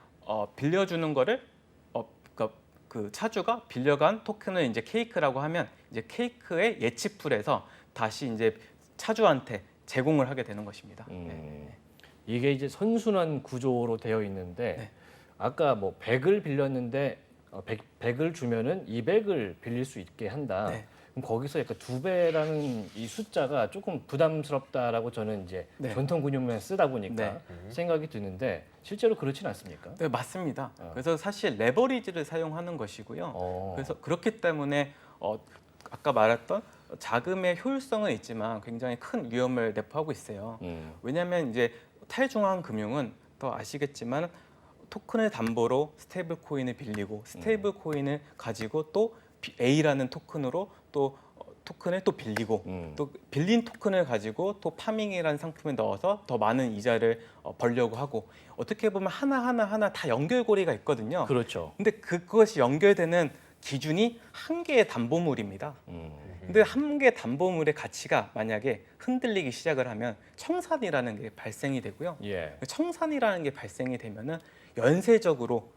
Speaker 3: 빌려주는 거를 그러니까 그 차주가 빌려간 토큰을 이제 케이크라고 하면 이제 케이크의 예치풀에서 다시 이제 차주한테 제공을 하게 되는 것입니다. 네.
Speaker 1: 이게 이제 선순환 구조로 되어 있는데
Speaker 3: 네.
Speaker 1: 아까 뭐 100을 빌렸는데 100을 주면은 200을 빌릴 수 있게 한다.
Speaker 3: 네.
Speaker 1: 그럼 거기서 약간 2배라는 이 숫자가 조금 부담스럽다라고 저는 이제
Speaker 3: 네.
Speaker 1: 전통 금융면 쓰다 보니까
Speaker 3: 네.
Speaker 1: 생각이 드는데 실제로 그렇지는 않습니까?
Speaker 3: 네, 맞습니다. 그래서 사실 레버리지를 사용하는 것이고요. 그래서 그렇기 때문에 아까 말했던 자금의 효율성은 있지만 굉장히 큰 위험을 내포하고 있어요. 왜냐하면 이제 탈중앙 금융은 더 아시겠지만 토큰을 담보로 스테이블 코인을 빌리고 스테이블 코인을 가지고 또 A라는 토큰으로 또 토큰을 또 빌리고 또 빌린 토큰을 가지고 또 파밍이라는 상품에 넣어서 더 많은 이자를 벌려고 하고 어떻게 보면 하나 다 연결고리가 있거든요.
Speaker 1: 그렇죠.
Speaker 3: 근데 그것이 연결되는 기준이 한 개의 담보물입니다. 근데 한 개의 담보물의 가치가 만약에 흔들리기 시작을 하면 청산이라는 게 발생이 되고요.
Speaker 1: 예.
Speaker 3: 청산이라는 게 발생이 되면은 연쇄적으로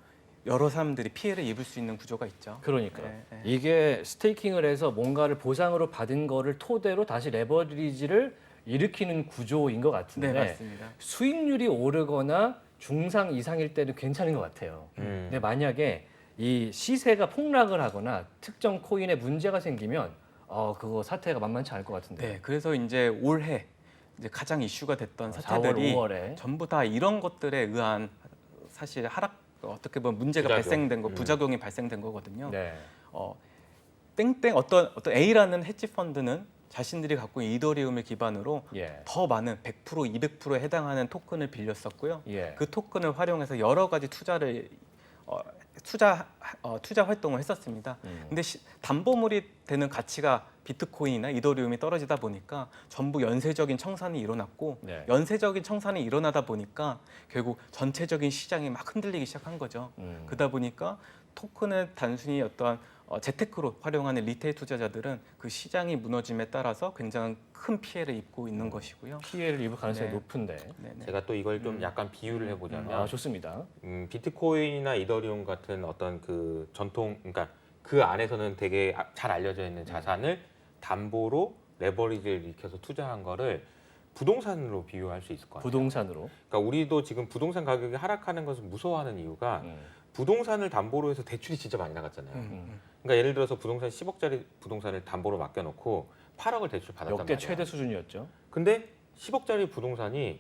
Speaker 3: 여러 사람들이 피해를 입을 수 있는 구조가 있죠.
Speaker 1: 그러니까요.
Speaker 3: 네.
Speaker 1: 이게 스테이킹을 해서 뭔가를 보상으로 받은 거를 토대로 다시 레버리지를 일으키는 구조인 것 같은데
Speaker 3: 네, 맞습니다.
Speaker 1: 수익률이 오르거나 중상 이상일 때는 괜찮은 것 같아요. 근데 만약에 이 시세가 폭락을 하거나 특정 코인에 문제가 생기면 그거 사태가 만만치 않을 것 같은데.
Speaker 3: 네, 그래서 이제 올해 이제 가장 이슈가 됐던
Speaker 1: 4월,
Speaker 3: 사태들이
Speaker 1: 5월에
Speaker 3: 전부 다 이런 것들에 의한 사실 어떻게 보면 문제가
Speaker 2: 부작용.
Speaker 3: 발생된 거, 부작용이 발생된 거거든요.
Speaker 1: 네.
Speaker 3: 땡땡 어떤 A라는 헤지 펀드는 자신들이 갖고 있는 이더리움을 기반으로
Speaker 1: 예.
Speaker 3: 더 많은 100%, 200%에 해당하는 토큰을 빌렸었고요.
Speaker 1: 예.
Speaker 3: 그 토큰을 활용해서 여러 가지 투자 활동을 했었습니다. 근데 담보물이 되는 가치가 비트코인이나 이더리움이 떨어지다 보니까 전부 연쇄적인 청산이 일어났고
Speaker 1: 네.
Speaker 3: 연쇄적인 청산이 일어나다 보니까 결국 전체적인 시장이 막 흔들리기 시작한 거죠. 그러다 보니까 토큰을 단순히 어떤 재테크로 활용하는 리테일 투자자들은 그 시장이 무너짐에 따라서 굉장히 큰 피해를 입고 있는 것이고요.
Speaker 1: 피해를 입을 가능성이
Speaker 3: 네.
Speaker 1: 높은데.
Speaker 3: 네네.
Speaker 2: 제가 또 이걸 좀 약간 비유를 해보자면
Speaker 1: 좋습니다.
Speaker 2: 비트코인이나 이더리움 같은 어떤 그 전통, 그러니까 그 안에서는 되게 잘 알려져 있는 자산을 담보로 레버리지를 일으켜서 투자한 거를 부동산으로 비유할 수 있을 것 같아요.
Speaker 1: 부동산으로.
Speaker 2: 그러니까 우리도 지금 부동산 가격이 하락하는 것을 무서워하는 이유가 부동산을 담보로 해서 대출이 진짜 많이 나갔잖아요. 그러니까 예를 들어서 부동산 10억짜리 부동산을 담보로 맡겨놓고 8억을 대출 받았단
Speaker 1: 역대
Speaker 2: 말이야.
Speaker 1: 최대 수준이었죠.
Speaker 2: 근데 10억짜리 부동산이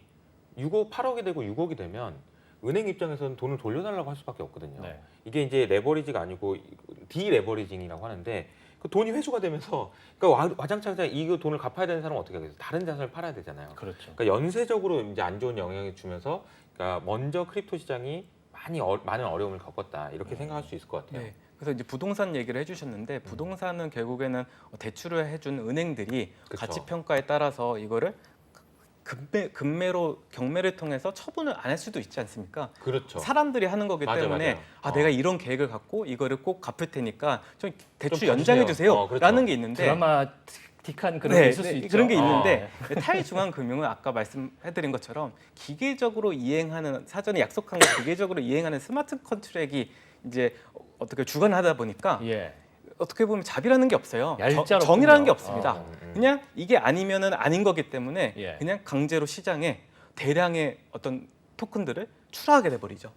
Speaker 2: 6억, 8억이 되고 6억이 되면 은행 입장에서는 돈을 돌려달라고 할 수밖에 없거든요.
Speaker 1: 네.
Speaker 2: 이게 이제 레버리지가 아니고 디레버리징이라고 하는데 그 돈이 회수가 되면서 그러니까 와장창장 이거 돈을 갚아야 되는 사람은 어떻게 하겠어요? 다른 자산을 팔아야 되잖아요.
Speaker 1: 그렇죠.
Speaker 2: 그러니까 연쇄적으로 이제 안 좋은 영향을 주면서 그러니까 먼저 크립토 시장이 많은 어려움을 겪었다 이렇게 생각할 수 있을 것 같아요.
Speaker 3: 네. 그래서 이제 부동산 얘기를 해주셨는데 부동산은 결국에는 대출을 해준 은행들이
Speaker 2: 그쵸.
Speaker 3: 가치 평가에 따라서 이거를 금매로 경매를 통해서 처분을 안 할 수도 있지 않습니까?
Speaker 2: 그렇죠.
Speaker 3: 사람들이 하는 거기
Speaker 2: 맞아,
Speaker 3: 때문에
Speaker 2: 맞아요.
Speaker 3: 내가 이런 계획을 갖고 이거를 꼭 갚을 테니까 좀 대출
Speaker 2: 좀
Speaker 3: 연장해
Speaker 2: 봐주세요.
Speaker 3: 주세요.
Speaker 2: 그렇죠.
Speaker 3: 라는 게 있는데
Speaker 1: 드라마틱한 그런 게 있을 수 있죠.
Speaker 3: 그런 게 있는데 탈중앙금융은 아까 말씀해드린 것처럼 기계적으로 이행하는 사전에 약속한 거 기계적으로 이행하는 스마트 컨트랙이 이제 어떻게 주관하다 보니까
Speaker 1: 예.
Speaker 3: 어떻게 보면 자비라는 게 없어요.
Speaker 1: 얄짤없군요.
Speaker 3: 정이라는 게 없습니다.
Speaker 1: 어.
Speaker 3: 그냥 이게 아니면은 아닌 거기 때문에
Speaker 1: 예.
Speaker 3: 그냥 강제로 시장에 대량의 어떤 토큰들을 출하하게 돼 버리죠.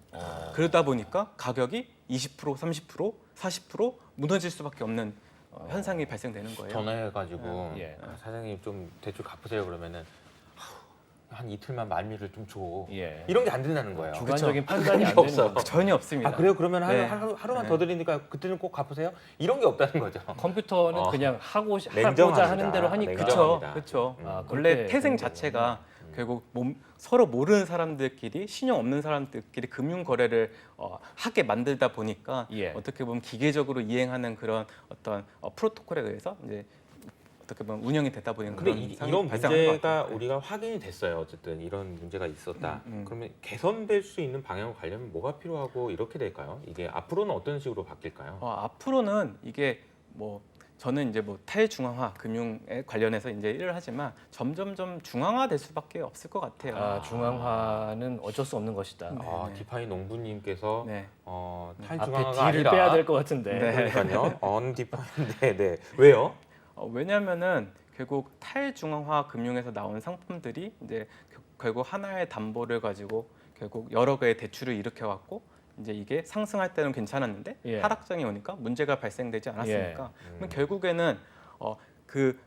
Speaker 3: 그러다 보니까 가격이 20%, 30%, 40% 무너질 수밖에 없는 현상이 발생되는 거예요.
Speaker 2: 전화해가지고
Speaker 1: 예.
Speaker 2: 사장님 좀 대출 갚으세요 그러면은 한 이틀만 말미를 좀 줘.
Speaker 1: 예.
Speaker 2: 이런 게 안 된다는 거예요.
Speaker 1: 주관적인
Speaker 3: 그렇죠.
Speaker 1: 판단이 안
Speaker 2: 그런 게
Speaker 1: 되는
Speaker 2: 없어.
Speaker 1: 거죠.
Speaker 3: 전혀 없습니다.
Speaker 2: 아 그래요? 그러면
Speaker 3: 네.
Speaker 2: 하루만
Speaker 3: 네.
Speaker 2: 더 드리니까 그때는 꼭 갚으세요? 이런 게 없다는 거죠.
Speaker 1: 컴퓨터는 그냥 하고자
Speaker 2: 냉정합니다.
Speaker 1: 하는 대로 하니까.
Speaker 3: 그렇죠,
Speaker 2: 냉정합니다.
Speaker 3: 그렇죠.
Speaker 1: 아,
Speaker 3: 원래
Speaker 1: 그렇게
Speaker 3: 태생
Speaker 1: 되는
Speaker 3: 자체가 결국 서로 모르는 사람들끼리 신용 없는 사람들끼리 금융 거래를 하게 만들다 보니까
Speaker 1: 예.
Speaker 3: 어떻게 보면 기계적으로 이행하는 그런 어떤 프로토콜에 의해서 이제 어떻게 보면 운영이 되다 보니까
Speaker 2: 근데
Speaker 3: 그런 상황이
Speaker 2: 이런
Speaker 3: 발생하는 것
Speaker 2: 문제가
Speaker 3: 같아요.
Speaker 2: 우리가 확인이 됐어요. 어쨌든 이런 문제가 있었다.
Speaker 3: 음.
Speaker 2: 그러면 개선될 수 있는 방향을 가려면 뭐가 필요하고 이렇게 될까요? 이게 앞으로는 어떤 식으로 바뀔까요?
Speaker 3: 앞으로는 이게 뭐 저는 이제 뭐 탈중앙화 금융에 관련해서 이제 일을 하지만 점점점 중앙화될 수밖에 없을 것 같아요.
Speaker 1: 아, 중앙화는 어쩔 수 없는 것이다.
Speaker 3: 네.
Speaker 2: 디파이 농부님께서
Speaker 3: 네.
Speaker 2: 탈중앙화가
Speaker 1: 앞에 D를
Speaker 2: 아니라
Speaker 1: 빼야 될 것 같은데.
Speaker 3: 네.
Speaker 2: 그러니까요. 언디파인데 네. 왜요?
Speaker 3: 왜냐하면은 결국 탈중앙화 금융에서 나온 상품들이 이제 결국 하나의 담보를 가지고 결국 여러 개의 대출을 일으켜 갖고 이제 이게 상승할 때는 괜찮았는데
Speaker 1: 예.
Speaker 3: 하락장이 오니까 문제가 발생되지 않았습니까?
Speaker 2: 예.
Speaker 3: 그럼 결국에는 그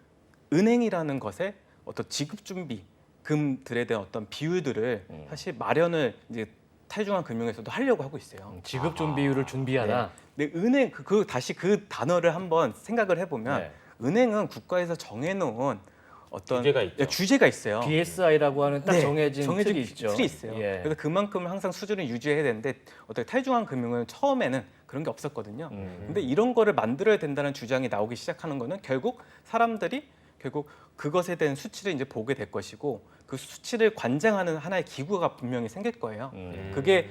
Speaker 3: 은행이라는 것의 어떤 지급 준비 금들에 대한 어떤 비율들을 사실 마련을 이제 탈중앙 금융에서도 하려고 하고 있어요.
Speaker 1: 지급 준비율을 준비하라.
Speaker 3: 근데 은행 다시 그 단어를 한번 생각을 해보면
Speaker 1: 네.
Speaker 3: 은행은 국가에서 정해놓은 어떤
Speaker 2: 규제가 있죠.
Speaker 3: 규제가 있어요.
Speaker 1: BSI라고 하는 딱
Speaker 3: 네,
Speaker 1: 정해진 틀이 있죠.
Speaker 3: 틀이 있어요.
Speaker 1: 예.
Speaker 3: 그래서 그만큼 항상 수준을 유지해야 되는데 어떻게 탈중앙 금융은 처음에는 그런 게 없었거든요. 근데 이런 거를 만들어야 된다는 주장이 나오기 시작하는 거는 결국 사람들이 결국 그것에 대한 수치를 이제 보게 될 것이고 그 수치를 관장하는 하나의 기구가 분명히 생길 거예요. 그게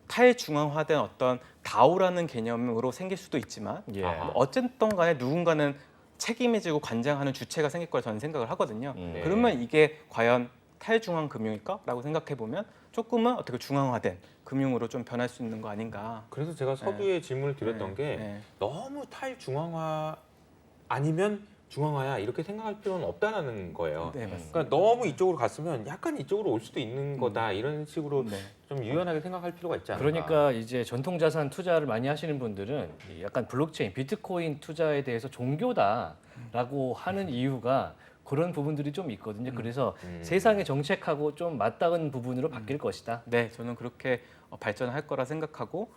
Speaker 3: 탈중앙화된 어떤 다오라는 개념으로 생길 수도 있지만
Speaker 1: 예.
Speaker 3: 어쨌든 간에 누군가는 책임을 지고 관장하는 주체가 생길 거라 저는 생각을 하거든요.
Speaker 1: 네.
Speaker 3: 그러면 이게 과연 탈중앙 금융일까라고 생각해 보면 조금은 어떻게 중앙화된 금융으로 좀 변할 수 있는 거 아닌가.
Speaker 2: 그래서 제가 서두에 질문을 드렸던 게
Speaker 3: 네.
Speaker 2: 너무 탈중앙화 아니면 중앙화야 이렇게 생각할 필요는 없다라는 거예요.
Speaker 3: 네, 맞습니다.
Speaker 2: 그러니까 너무 이쪽으로 갔으면 약간 이쪽으로 올 수도 있는 거다 이런 식으로
Speaker 3: 네.
Speaker 2: 좀 유연하게 생각할 필요가 있지 않을까.
Speaker 1: 그러니까 이제 전통자산 투자를 많이 하시는 분들은 이 약간 블록체인, 비트코인 투자에 대해서 종교다라고 하는 이유가 그런 부분들이 좀 있거든요. 그래서 세상의 정책하고 좀 맞닿은 부분으로 바뀔 것이다.
Speaker 3: 네, 저는 그렇게 발전할 거라 생각하고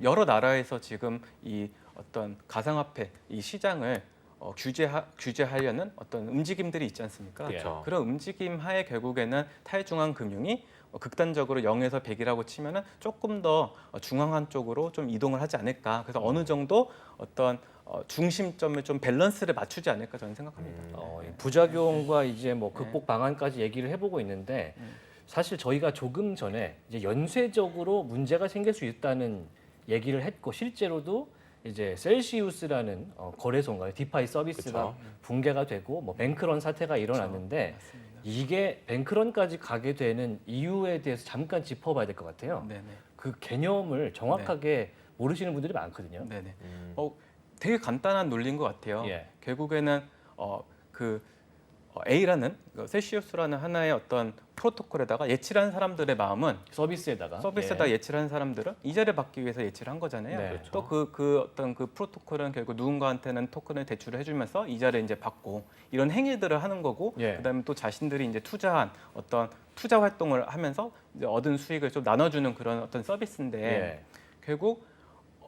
Speaker 3: 여러 나라에서 지금 이 어떤 가상화폐 이 시장을 규제하려는 어떤 움직임들이 있지 않습니까?
Speaker 2: 그렇죠.
Speaker 3: 그런 움직임 하에 결국에는 탈중앙 금융이 극단적으로 0에서 100이라고 치면은 조금 더 중앙한 쪽으로 좀 이동을 하지 않을까. 그래서 어느 정도 어떤 중심점을 좀 밸런스를 맞추지 않을까 저는 생각합니다.
Speaker 1: 이 부작용과 이제 뭐 극복 방안까지 얘기를 해보고 있는데 사실 저희가 조금 전에 이제 연쇄적으로 문제가 생길 수 있다는 얘기를 했고 실제로도 이제 셀시우스라는 거래소인가요? 디파이 서비스가
Speaker 2: 그쵸.
Speaker 1: 붕괴가 되고 뭐 뱅크런 사태가 일어났는데 이게 뱅크런까지 가게 되는 이유에 대해서 잠깐 짚어봐야 될 것 같아요.
Speaker 3: 네네.
Speaker 1: 그 개념을 정확하게 모르시는 분들이 많거든요.
Speaker 3: 네네. 되게 간단한 논리인 것 같아요.
Speaker 1: 예.
Speaker 3: 결국에는 A라는 셀시우스라는 하나의 어떤 프로토콜에다가 예치를 한 사람들의 마음은 서비스에다가 예치를 한 사람들은 이자를 받기 위해서 예치를 한 거잖아요.
Speaker 1: 네.
Speaker 2: 그렇죠.
Speaker 3: 또 그 어떤 그 프로토콜은 결국 누군가한테는 토큰을 대출을 해주면서 이자를 이제 받고 이런 행위들을 하는 거고,
Speaker 1: 예.
Speaker 3: 그다음에 또 자신들이 이제 투자한 어떤 투자 활동을 하면서 이제 얻은 수익을 좀 나눠주는 그런 어떤 서비스인데
Speaker 1: 예.
Speaker 3: 결국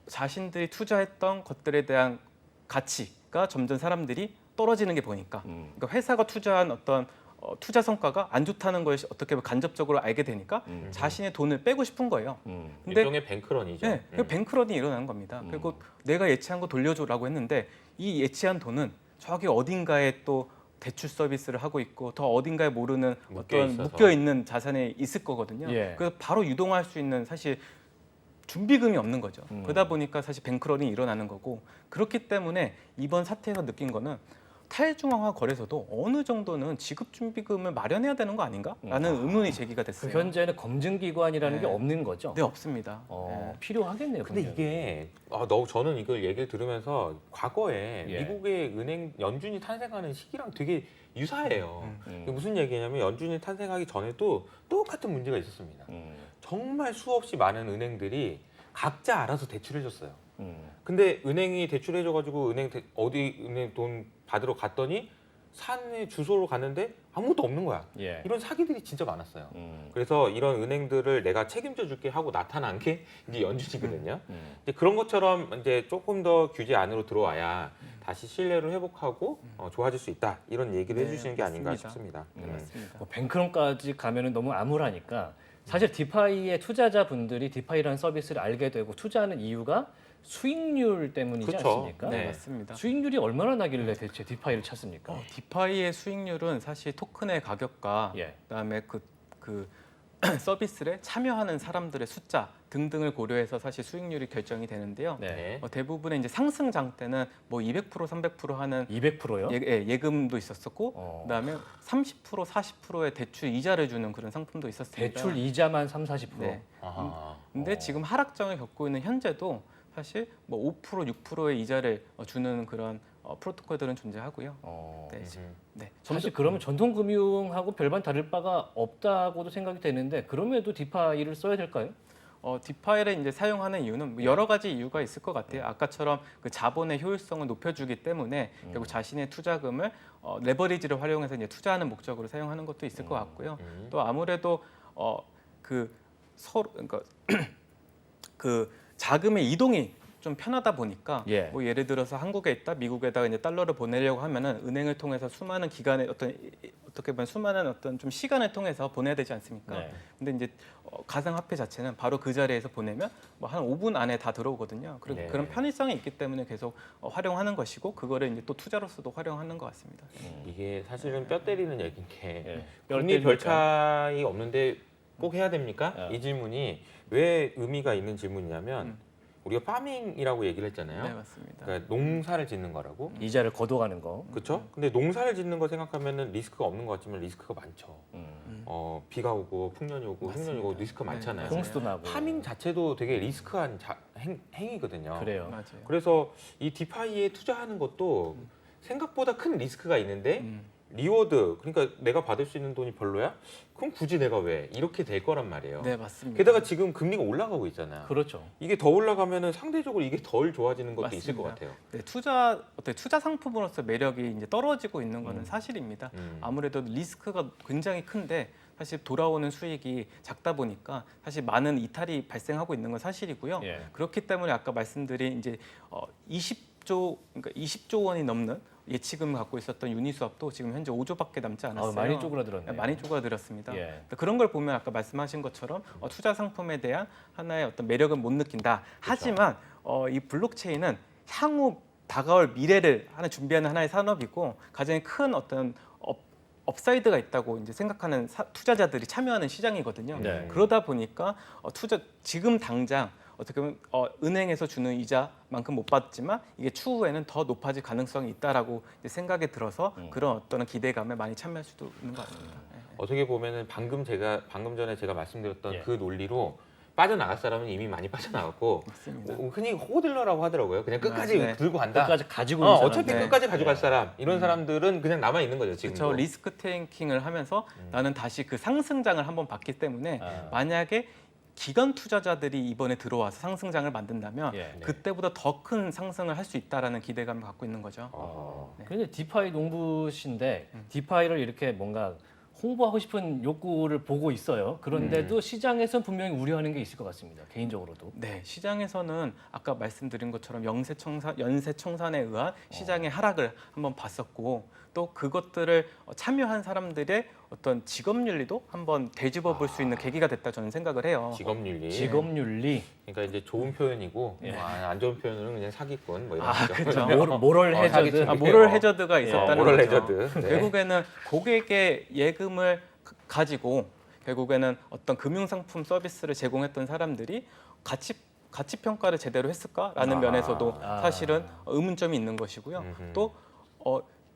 Speaker 3: 자신들이 투자했던 것들에 대한 가치가 점점 사람들이 떨어지는 게 보니까, 그러니까 회사가 투자한 어떤 투자 성과가 안 좋다는 걸 어떻게 보면 간접적으로 알게 되니까 자신의 돈을 빼고 싶은 거예요. 근데
Speaker 2: 일종의 뱅크런이죠.
Speaker 3: 네, 그 뱅크런이 일어나는 겁니다. 그리고 내가 예치한 거 돌려줘라고 했는데 이 예치한 돈은 저기 어딘가에 또 대출 서비스를 하고 있고 더 어딘가에 모르는 어떤 묶여 있는 자산에 있을 거거든요.
Speaker 1: 예.
Speaker 3: 그래서 바로 유동할 수 있는 사실 준비금이 없는 거죠. 그러다 보니까 사실 뱅크런이 일어나는 거고, 그렇기 때문에 이번 사태에서 느낀 거는 탈중앙화 거래소도 어느 정도는 지급 준비금을 마련해야 되는 거 아닌가라는 의문이 제기가
Speaker 1: 그
Speaker 3: 됐어요.
Speaker 1: 현재는 검증기관이라는 게
Speaker 3: 네.
Speaker 1: 없는 거죠.
Speaker 3: 네, 없습니다. 네.
Speaker 1: 필요하겠네요.
Speaker 2: 근데
Speaker 1: 그러면.
Speaker 2: 이게 저는 이걸 얘기를 들으면서 과거에
Speaker 1: 예.
Speaker 2: 미국의 은행 연준이 탄생하는 시기랑 되게 유사해요. 이게
Speaker 1: 음.
Speaker 2: 무슨 얘기냐면 연준이 탄생하기 전에도 똑같은 문제가 있었습니다.
Speaker 1: 음.
Speaker 2: 정말 수없이 많은 은행들이 각자 알아서 대출해줬어요.
Speaker 1: 음.
Speaker 2: 근데 은행이 대출해줘가지고 어디 은행 돈 받으러 갔더니 산의 주소로 갔는데 아무것도 없는 거야.
Speaker 1: 예.
Speaker 2: 이런 사기들이 진짜 많았어요.
Speaker 1: 음.
Speaker 2: 그래서 이런 은행들을 내가 책임져 줄게 하고 나타난 게 이제 연준이거든요.
Speaker 1: 음.
Speaker 2: 이제 그런 것처럼 이제 조금 더 규제 안으로 들어와야 다시 신뢰를 회복하고 좋아질 수 있다. 이런 얘기를
Speaker 3: 네,
Speaker 2: 해주시는 게 아닌가
Speaker 3: 맞습니다.
Speaker 2: 싶습니다.
Speaker 3: 네, 맞습니다.
Speaker 1: 뭐 뱅크런까지 가면은 너무 암울하니까 사실 디파이의 투자자분들이 디파이라는 서비스를 알게 되고 투자하는 이유가 수익률 때문이지
Speaker 2: 그렇죠.
Speaker 1: 않습니까?
Speaker 3: 네,
Speaker 2: 네.
Speaker 3: 맞습니다.
Speaker 1: 수익률이 얼마나 나길래 대체 디파이를 찾습니까?
Speaker 3: 디파이의 수익률은 사실 토큰의 가격과
Speaker 1: 예.
Speaker 3: 그다음에 그 서비스에 참여하는 사람들의 숫자 등등을 고려해서 사실 수익률이 결정이 되는데요.
Speaker 1: 네.
Speaker 3: 대부분의 이제 상승장 때는 뭐 200%, 300% 하는
Speaker 1: 200%요?
Speaker 3: 예금도 있었었고, 그다음에 30%, 40%의 대출 이자를 주는 그런 상품도 있었습니다.
Speaker 1: 대출 이자만 3, 40%.
Speaker 3: 네.
Speaker 2: 아하.
Speaker 3: 근데 지금 하락장을 겪고 있는 현재도 사실 뭐 5%, 6%의 이자를 주는 그런 프로토콜들은 존재하고요. 네, 네.
Speaker 1: 사실 그러면 전통금융하고 별반 다를 바가 없다고도 생각이 되는데 그럼에도 디파이를 써야 될까요?
Speaker 3: 디파이를 이제 사용하는 이유는 뭐 여러 가지 이유가 있을 것 같아요. 아까처럼 그 자본의 효율성을 높여주기 때문에 결국 자신의 투자금을 레버리지를 활용해서 이제 투자하는 목적으로 사용하는 것도 있을 것 같고요. 또 아무래도 그 서로 그러니까 그 자금의 이동이 좀 편하다 보니까
Speaker 1: 예.
Speaker 3: 뭐 예를 들어서 한국에 있다 미국에다가 이제 달러를 보내려고 하면은 은행을 통해서 수많은 기간에 어떻게 보면 수많은 어떤 좀 시간을 통해서 보내야 되지 않습니까?
Speaker 1: 네.
Speaker 3: 근데 이제 가상화폐 자체는 바로 그 자리에서 보내면 뭐 한 5분 안에 다 들어오거든요. 그리고
Speaker 1: 네.
Speaker 3: 그런 편의성이 있기 때문에 계속 활용하는 것이고 그거를 이제 또 투자로서도 활용하는 것 같습니다.
Speaker 2: 이게 사실은 뼈 때리는 얘기인 게
Speaker 1: 예.
Speaker 2: 금리 별 차이 없는데 꼭 해야 됩니까?
Speaker 1: 예.
Speaker 2: 이 질문이 왜 의미가 있는 질문이냐면 우리가 파밍이라고 얘기를 했잖아요.
Speaker 3: 네, 맞습니다.
Speaker 2: 그러니까 농사를 짓는 거라고.
Speaker 1: 이자를 걷어가는 거.
Speaker 2: 그렇죠? 근데 농사를 짓는 거 생각하면은 리스크가 없는 것 같지만 리스크가 많죠. 비가 오고 풍년이 오고
Speaker 3: 맞습니다.
Speaker 2: 흉년이 오고 리스크 많잖아요.
Speaker 3: 네,
Speaker 1: 홍수도 나고.
Speaker 2: 파밍 자체도 되게 리스크한 행위거든요.
Speaker 1: 그래요.
Speaker 3: 맞아요.
Speaker 2: 그래서 이 디파이에 투자하는 것도 생각보다 큰 리스크가 있는데 리워드, 그러니까 내가 받을 수 있는 돈이 별로야? 그럼 굳이 내가 왜? 이렇게 될 거란 말이에요.
Speaker 3: 네, 맞습니다.
Speaker 2: 게다가 지금 금리가 올라가고 있잖아요.
Speaker 1: 그렇죠.
Speaker 2: 이게 더 올라가면은 상대적으로 이게 덜 좋아지는 것도 있을 것
Speaker 3: 맞습니다.
Speaker 2: 같아요.
Speaker 3: 네, 투자 상품으로서 매력이 이제 떨어지고 있는 거는 사실입니다. 아무래도 리스크가 굉장히 큰데 사실 돌아오는 수익이 작다 보니까 사실 많은 이탈이 발생하고 있는 건 사실이고요.
Speaker 1: 예.
Speaker 3: 그렇기 때문에 아까 말씀드린 이제 20조 원이 넘는 예치금을 갖고 있었던 유니스왑도 지금 현재 5조밖에 남지 않았어요.
Speaker 1: 많이 쪼그라들었네요.
Speaker 3: 네, 많이 쪼그라들었습니다.
Speaker 1: 예.
Speaker 3: 그런 걸 보면 아까 말씀하신 것처럼 투자 상품에 대한 하나의 어떤 매력은 못 느낀다. 하지만 이 블록체인은 향후 다가올 미래를 준비하는 하나의 산업이고 가장 큰 어떤 업사이드가 있다고 이제 생각하는 투자자들이 참여하는 시장이거든요.
Speaker 1: 네.
Speaker 3: 그러다 보니까 지금 당장 어떻게 보면 은행에서 주는 이자만큼 못 받지만 이게 추후에는 더 높아질 가능성이 있다라고 이제 생각이 들어서 그런 어떤 기대감에 많이 참여할 수도 있는 것 같습니다. 네.
Speaker 2: 어떻게 보면은 방금 전에 제가 말씀드렸던
Speaker 1: 예.
Speaker 2: 그 논리로 빠져나갈 사람은 이미 많이 빠져나갔고
Speaker 3: 맞습니다.
Speaker 2: 흔히 호들러라고 하더라고요. 그냥 끝까지
Speaker 3: 네.
Speaker 2: 들고 간다.
Speaker 1: 끝까지 가지고 있는 사람.
Speaker 2: 어차피
Speaker 3: 네.
Speaker 2: 끝까지 가져갈 사람 이런 사람들은 그냥 남아 있는 거죠 지금.
Speaker 3: 저 리스크 테이킹을 하면서 나는 다시 그 상승장을 한번 봤기 때문에 만약에 기관 투자자들이 이번에 들어와서 상승장을 만든다면
Speaker 1: 예.
Speaker 3: 그때보다 더 큰 상승을 할 수 있다라는 기대감을 갖고 있는 거죠.
Speaker 2: 어.
Speaker 1: 그런데 디파이 농부신데 디파이를 이렇게 뭔가 홍보하고 싶은 욕구를 보고 있어요. 그런데도 시장에선 분명히 우려하는 게 있을 것 같습니다. 개인적으로도.
Speaker 3: 네, 시장에서는 아까 말씀드린 것처럼 연쇄 청산에 의한 시장의 하락을 한번 봤었고 또 그것들을 참여한 사람들의 어떤 직업윤리도 한번 되짚어 볼 수 있는 계기가 됐다 저는 생각을 해요.
Speaker 2: 직업윤리.
Speaker 1: 직업윤리,
Speaker 2: 그러니까 이제 좋은 표현이고
Speaker 1: 예.
Speaker 2: 안 좋은 표현은 그냥 사기꾼 뭐 이런
Speaker 3: 아,
Speaker 2: 거죠.
Speaker 3: 그렇죠.
Speaker 1: 모럴 해저드.
Speaker 2: 사기꾼.
Speaker 3: 모럴 해저드가 있었다는
Speaker 2: 모럴
Speaker 3: 거죠.
Speaker 2: 해저드. 네.
Speaker 3: 결국에는 고객의 예금을 가지고 결국에는 어떤 금융상품 서비스를 제공했던 사람들이 가치 평가를 제대로 했을까라는 면에서도 사실은 의문점이 있는 것이고요.
Speaker 2: 음흠.
Speaker 3: 또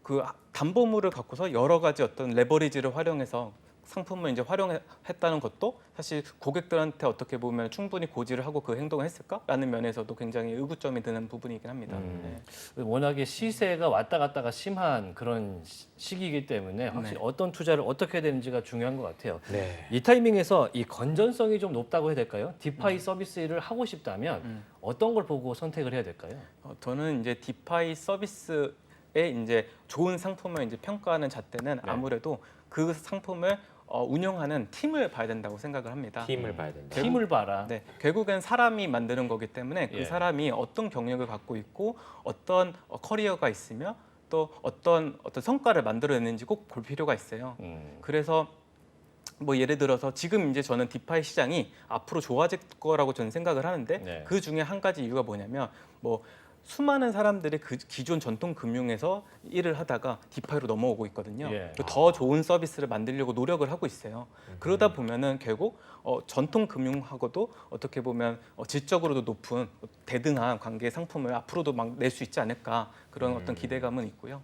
Speaker 3: 그 담보물을 갖고서 여러 가지 어떤 레버리지를 활용해서 상품을 이제 활용했다는 것도 사실 고객들한테 어떻게 보면 충분히 고지를 하고 그 행동을 했을까라는 면에서도 굉장히 의구점이 드는 부분이긴 합니다. 네.
Speaker 1: 워낙에 시세가 왔다 갔다가 심한 그런 시기이기 때문에 확실히 어떤 투자를 어떻게 해야 되는지가 중요한 것 같아요.
Speaker 2: 네.
Speaker 1: 이 타이밍에서 이 건전성이 좀 높다고 해야 될까요? 디파이 서비스를 하고 싶다면 어떤 걸 보고 선택을 해야 될까요?
Speaker 3: 저는 이제 디파이 서비스에 이제 좋은 상품을 이제 평가하는 잣대는 아무래도 그 상품을 운영하는 팀을 봐야 된다고 생각을 합니다.
Speaker 2: 팀을 봐야 된다.
Speaker 1: 팀을 봐라.
Speaker 3: 네, 결국엔 사람이 만드는 거기 때문에 그
Speaker 1: 예.
Speaker 3: 사람이 어떤 경력을 갖고 있고 어떤 커리어가 있으며 또 어떤 성과를 만들어내는지 꼭 볼 필요가 있어요. 그래서 뭐 예를 들어서 지금 이제 저는 디파이 시장이 앞으로 좋아질 거라고 저는 생각을 하는데
Speaker 1: 네.
Speaker 3: 그 중에 한 가지 이유가 뭐냐면 뭐 수많은 사람들이 그 기존 전통 금융에서 일을 하다가 디파이로 넘어오고 있거든요.
Speaker 1: 예.
Speaker 3: 더 좋은 서비스를 만들려고 노력을 하고 있어요. 그러다 보면은 결국 전통 금융하고도 어떻게 보면 질적으로도 높은 대등한 관계의 상품을 앞으로도 막 낼 수 있지 않을까 그런 어떤 기대감은 있고요.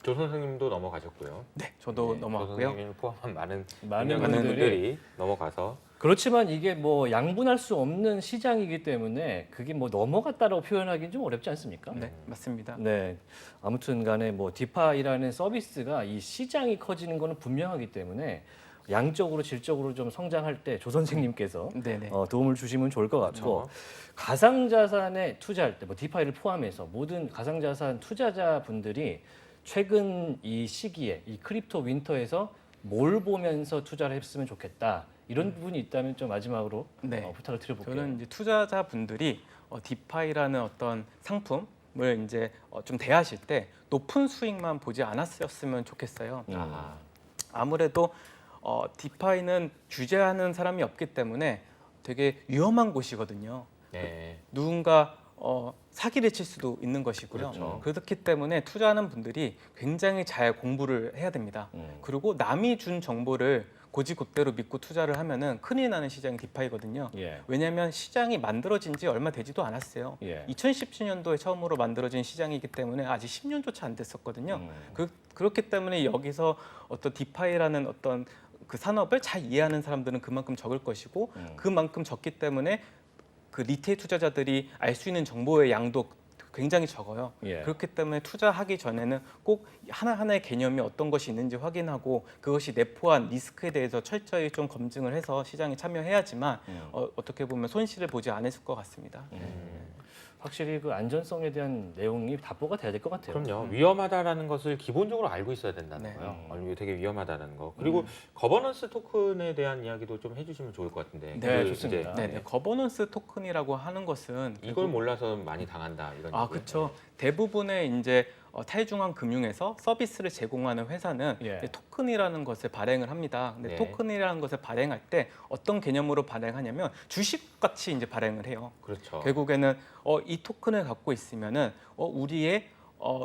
Speaker 2: 조 선생님도 넘어가셨고요.
Speaker 3: 네, 저도
Speaker 2: 조
Speaker 3: 넘어갔고요.
Speaker 2: 선생님을 포함한 많은
Speaker 1: 많은
Speaker 2: 분들이 넘어가서
Speaker 1: 그렇지만 이게 뭐 양분할 수 없는 시장이기 때문에 그게 뭐 넘어갔다라고 표현하기는 좀 어렵지 않습니까?
Speaker 3: 네, 맞습니다.
Speaker 1: 네. 아무튼 간에 뭐 디파이라는 서비스가 이 시장이 커지는 거는 분명하기 때문에 양적으로 질적으로 좀 성장할 때 조 선생님께서
Speaker 3: 네네.
Speaker 1: 도움을 주시면 좋을 것 같고
Speaker 2: 그렇죠.
Speaker 1: 가상자산에 투자할 때 뭐 디파이를 포함해서 모든 가상자산 투자자분들이 최근 이 시기에 이 크립토 윈터에서 뭘 보면서 투자를 했으면 좋겠다 이런 부분이 있다면 좀 마지막으로
Speaker 3: 네.
Speaker 1: 부탁을 드려볼게요.
Speaker 3: 저는 이제 투자자분들이 디파이라는 어떤 상품을 이제 좀 대하실 때 높은 수익만 보지 않았으면 좋겠어요. 아무래도 디파이는 규제하는 사람이 없기 때문에 되게 위험한 곳이거든요.
Speaker 2: 네.
Speaker 3: 누군가 사기를 칠 수도 있는 것이고요.
Speaker 2: 그렇죠.
Speaker 3: 그렇기 때문에 투자하는 분들이 굉장히 잘 공부를 해야 됩니다. 그리고 남이 준 정보를 고지곳대로 믿고 투자를 하면은 큰일 나는 시장이 디파이거든요.
Speaker 1: 예.
Speaker 3: 왜냐하면 시장이 만들어진 지 얼마 되지도 않았어요.
Speaker 1: 예.
Speaker 3: 2017년도에 처음으로 만들어진 시장이기 때문에 아직 10년조차 안 됐었거든요. 그렇기 때문에 여기서 어떤 디파이라는 어떤 그 산업을 잘 이해하는 사람들은 그만큼 적을 것이고 그만큼 적기 때문에 그 리테일 투자자들이 알 수 있는 정보의 양도 굉장히 적어요.
Speaker 1: 예.
Speaker 3: 그렇기 때문에 투자하기 전에는 꼭 하나하나의 개념이 어떤 것이 있는지 확인하고 그것이 내포한 리스크에 대해서 철저히 좀 검증을 해서 시장에 참여해야지만 어떻게 보면 손실을 보지 않았을 것 같습니다.
Speaker 1: 확실히 그 안전성에 대한 내용이 답보가 돼야 될 것 같아요.
Speaker 2: 그럼요. 위험하다라는 것을 기본적으로 알고 있어야 된다는
Speaker 3: 네.
Speaker 2: 거예요. 이게 되게 위험하다는 거. 그리고 거버넌스 토큰에 대한 이야기도 좀 해주시면 좋을 것 같은데.
Speaker 1: 네,
Speaker 2: 그
Speaker 1: 좋습니다.
Speaker 2: 이제
Speaker 3: 네, 거버넌스 토큰이라고 하는 것은
Speaker 2: 이걸 몰라서 많이 당한다 이런. 얘기예요.
Speaker 3: 그렇죠. 대부분의 이제 탈중앙 금융에서 서비스를 제공하는 회사는
Speaker 1: 예.
Speaker 3: 이제 토큰이라는 것을 발행을 합니다. 근데
Speaker 2: 네.
Speaker 3: 토큰이라는 것을 발행할 때 어떤 개념으로 발행하냐면 주식 같이 이제 발행을 해요.
Speaker 2: 그렇죠.
Speaker 3: 결국에는 이 토큰을 갖고 있으면은 우리의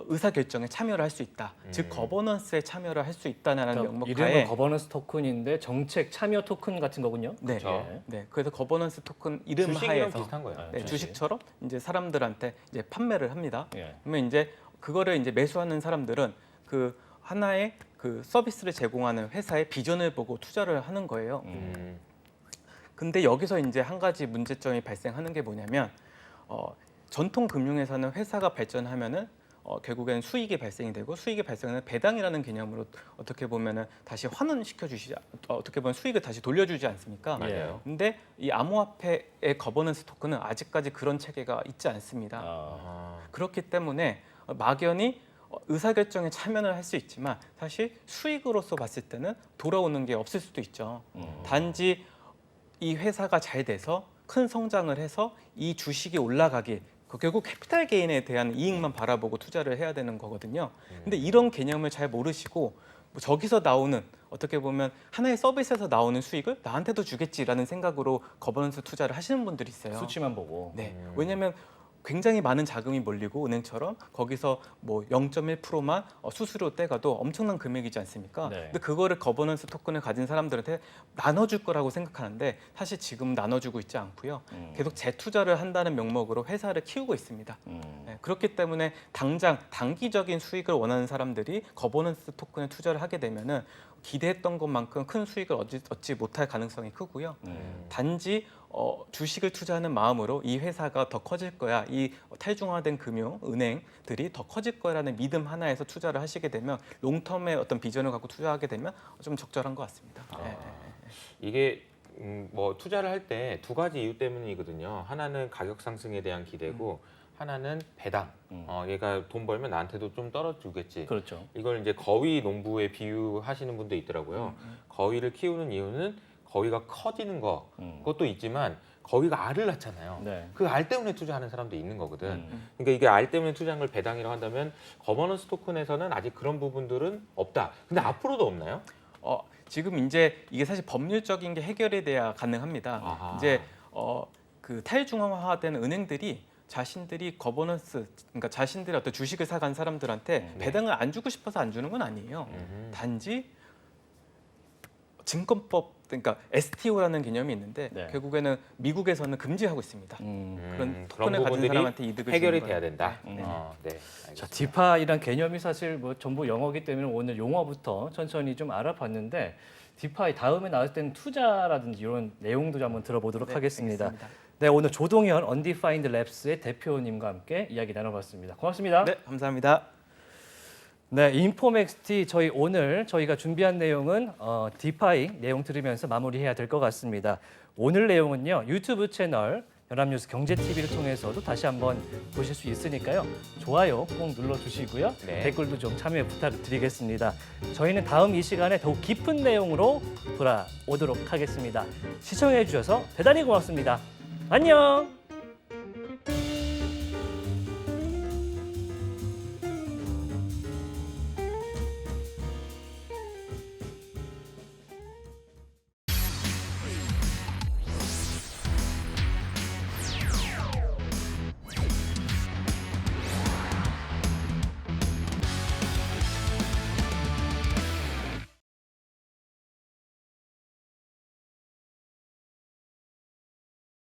Speaker 3: 의사 결정에 참여를 할 수 있다. 즉 거버넌스에 참여를 할 수 있다는
Speaker 1: 그러니까
Speaker 3: 명목하에
Speaker 1: 이름은 거버넌스 토큰인데 정책 참여 토큰 같은 거군요.
Speaker 3: 네,
Speaker 2: 그렇죠.
Speaker 3: 네. 그래서 거버넌스 토큰 이름
Speaker 2: 주식이랑
Speaker 3: 하에서
Speaker 2: 비슷한 거예요.
Speaker 3: 네, 주식처럼 이제 사람들한테 이제 판매를 합니다.
Speaker 1: 예.
Speaker 3: 그러면 이제 그거를 이제 매수하는 사람들은 그 하나의 그 서비스를 제공하는 회사의 비전을 보고 투자를 하는 거예요. 근데 여기서 이제 한 가지 문제점이 발생하는 게 뭐냐면 전통 금융에서는 회사가 발전하면은 결국에는 수익이 발생이 되고 수익이 발생하는 배당이라는 개념으로 어떻게 보면은 다시 환원시켜 주시지 어떻게 보면 수익을 다시 돌려주지 않습니까?
Speaker 2: 맞아요.
Speaker 3: 근데 이 암호화폐의 거버넌스 토큰은 아직까지 그런 체계가 있지 않습니다.
Speaker 2: 아,
Speaker 3: 그렇기 때문에 막연히 의사결정에 참여를 할 수 있지만 사실 수익으로서 봤을 때는 돌아오는 게 없을 수도 있죠. 단지 이 회사가 잘 돼서 큰 성장을 해서 이 주식이 올라가길 결국 캐피탈 게인에 대한 이익만 바라보고 투자를 해야 되는 거거든요. 근데 이런 개념을 잘 모르시고 뭐 저기서 나오는 어떻게 보면 하나의 서비스에서 나오는 수익을 나한테도 주겠지라는 생각으로 거버넌스 투자를 하시는 분들이 있어요.
Speaker 1: 수치만 보고.
Speaker 3: 네, 왜냐하면 굉장히 많은 자금이 몰리고 은행처럼 거기서 뭐 0.1%만 수수료 떼가도 엄청난 금액이지 않습니까?
Speaker 1: 네.
Speaker 3: 근데 그거를 거버넌스 토큰을 가진 사람들한테 나눠줄 거라고 생각하는데 사실 지금 나눠주고 있지 않고요. 계속 재투자를 한다는 명목으로 회사를 키우고 있습니다. 네, 그렇기 때문에 당장 단기적인 수익을 원하는 사람들이 거버넌스 토큰에 투자를 하게 되면은 기대했던 것만큼 큰 수익을 얻지 못할 가능성이 크고요. 단지 주식을 투자하는 마음으로 이 회사가 더 커질 거야, 이 탈중화된 금융, 은행들이 더 커질 거라는 믿음 하나에서 투자를 하시게 되면 롱텀의 어떤 비전을 갖고 투자하게 되면 좀 적절한 것 같습니다. 네.
Speaker 2: 이게 뭐 투자를 할 때 두 가지 이유 때문이거든요. 하나는 가격 상승에 대한 기대고 하나는 배당. 얘가 돈 벌면 나한테도 좀 떨어주겠지.
Speaker 1: 그렇죠.
Speaker 2: 이걸 이제 거위 농부에 비유하시는 분도 있더라고요. 거위를 키우는 이유는 거위가 커지는 거 그것도 있지만 거위가 알을 낳잖아요.
Speaker 1: 네.
Speaker 2: 그 알 때문에 투자하는 사람도 있는 거거든. 그러니까 이게 알 때문에 투자한 걸 배당이라고 한다면 거버넌스 토큰에서는 아직 그런 부분들은 없다. 근데 앞으로도 없나요?
Speaker 3: 지금 이제 이게 사실 법률적인 게 해결이 돼야 가능합니다.
Speaker 2: 아하.
Speaker 3: 이제 그 탈중앙화된 은행들이 자신들이 거버넌스, 그러니까 자신들이 어떤 주식을 사간 사람들한테 배당을 안 주고 싶어서 안 주는 건 아니에요. 단지 증권법, 그러니까 STO라는 개념이 있는데
Speaker 1: 네.
Speaker 3: 결국에는 미국에서는 금지하고 있습니다. 그런
Speaker 2: 그런
Speaker 3: 토큰을 가진
Speaker 2: 부분들이
Speaker 3: 사람한테 이득을
Speaker 2: 해결이
Speaker 3: 주는
Speaker 2: 돼야
Speaker 3: 거예요.
Speaker 2: 된다.
Speaker 3: 네.
Speaker 2: 네,
Speaker 1: 자,
Speaker 2: 알겠습니다.
Speaker 1: 디파이란 개념이 사실 뭐 전부 영어기 때문에 오늘 용어부터 천천히 좀 알아봤는데 디파이 다음에 나올 때는 투자라든지 이런 내용도 좀 한번 들어보도록
Speaker 3: 네,
Speaker 1: 하겠습니다.
Speaker 3: 알겠습니다.
Speaker 1: 네, 오늘 조동현 언디파인드 랩스의 대표님과 함께 이야기 나눠봤습니다. 고맙습니다.
Speaker 3: 네, 감사합니다.
Speaker 1: 네, 인포맥스티 저희가 준비한 내용은 디파이 내용 들으면서 마무리해야 될 것 같습니다. 오늘 내용은요, 유튜브 채널 연합뉴스 경제TV를 통해서도 다시 한번 보실 수 있으니까요. 좋아요 꼭 눌러주시고요.
Speaker 2: 네.
Speaker 1: 댓글도 좀 참여 부탁드리겠습니다. 저희는 다음 이 시간에 더욱 깊은 내용으로 돌아오도록 하겠습니다. 시청해 주셔서 대단히 고맙습니다. 안녕!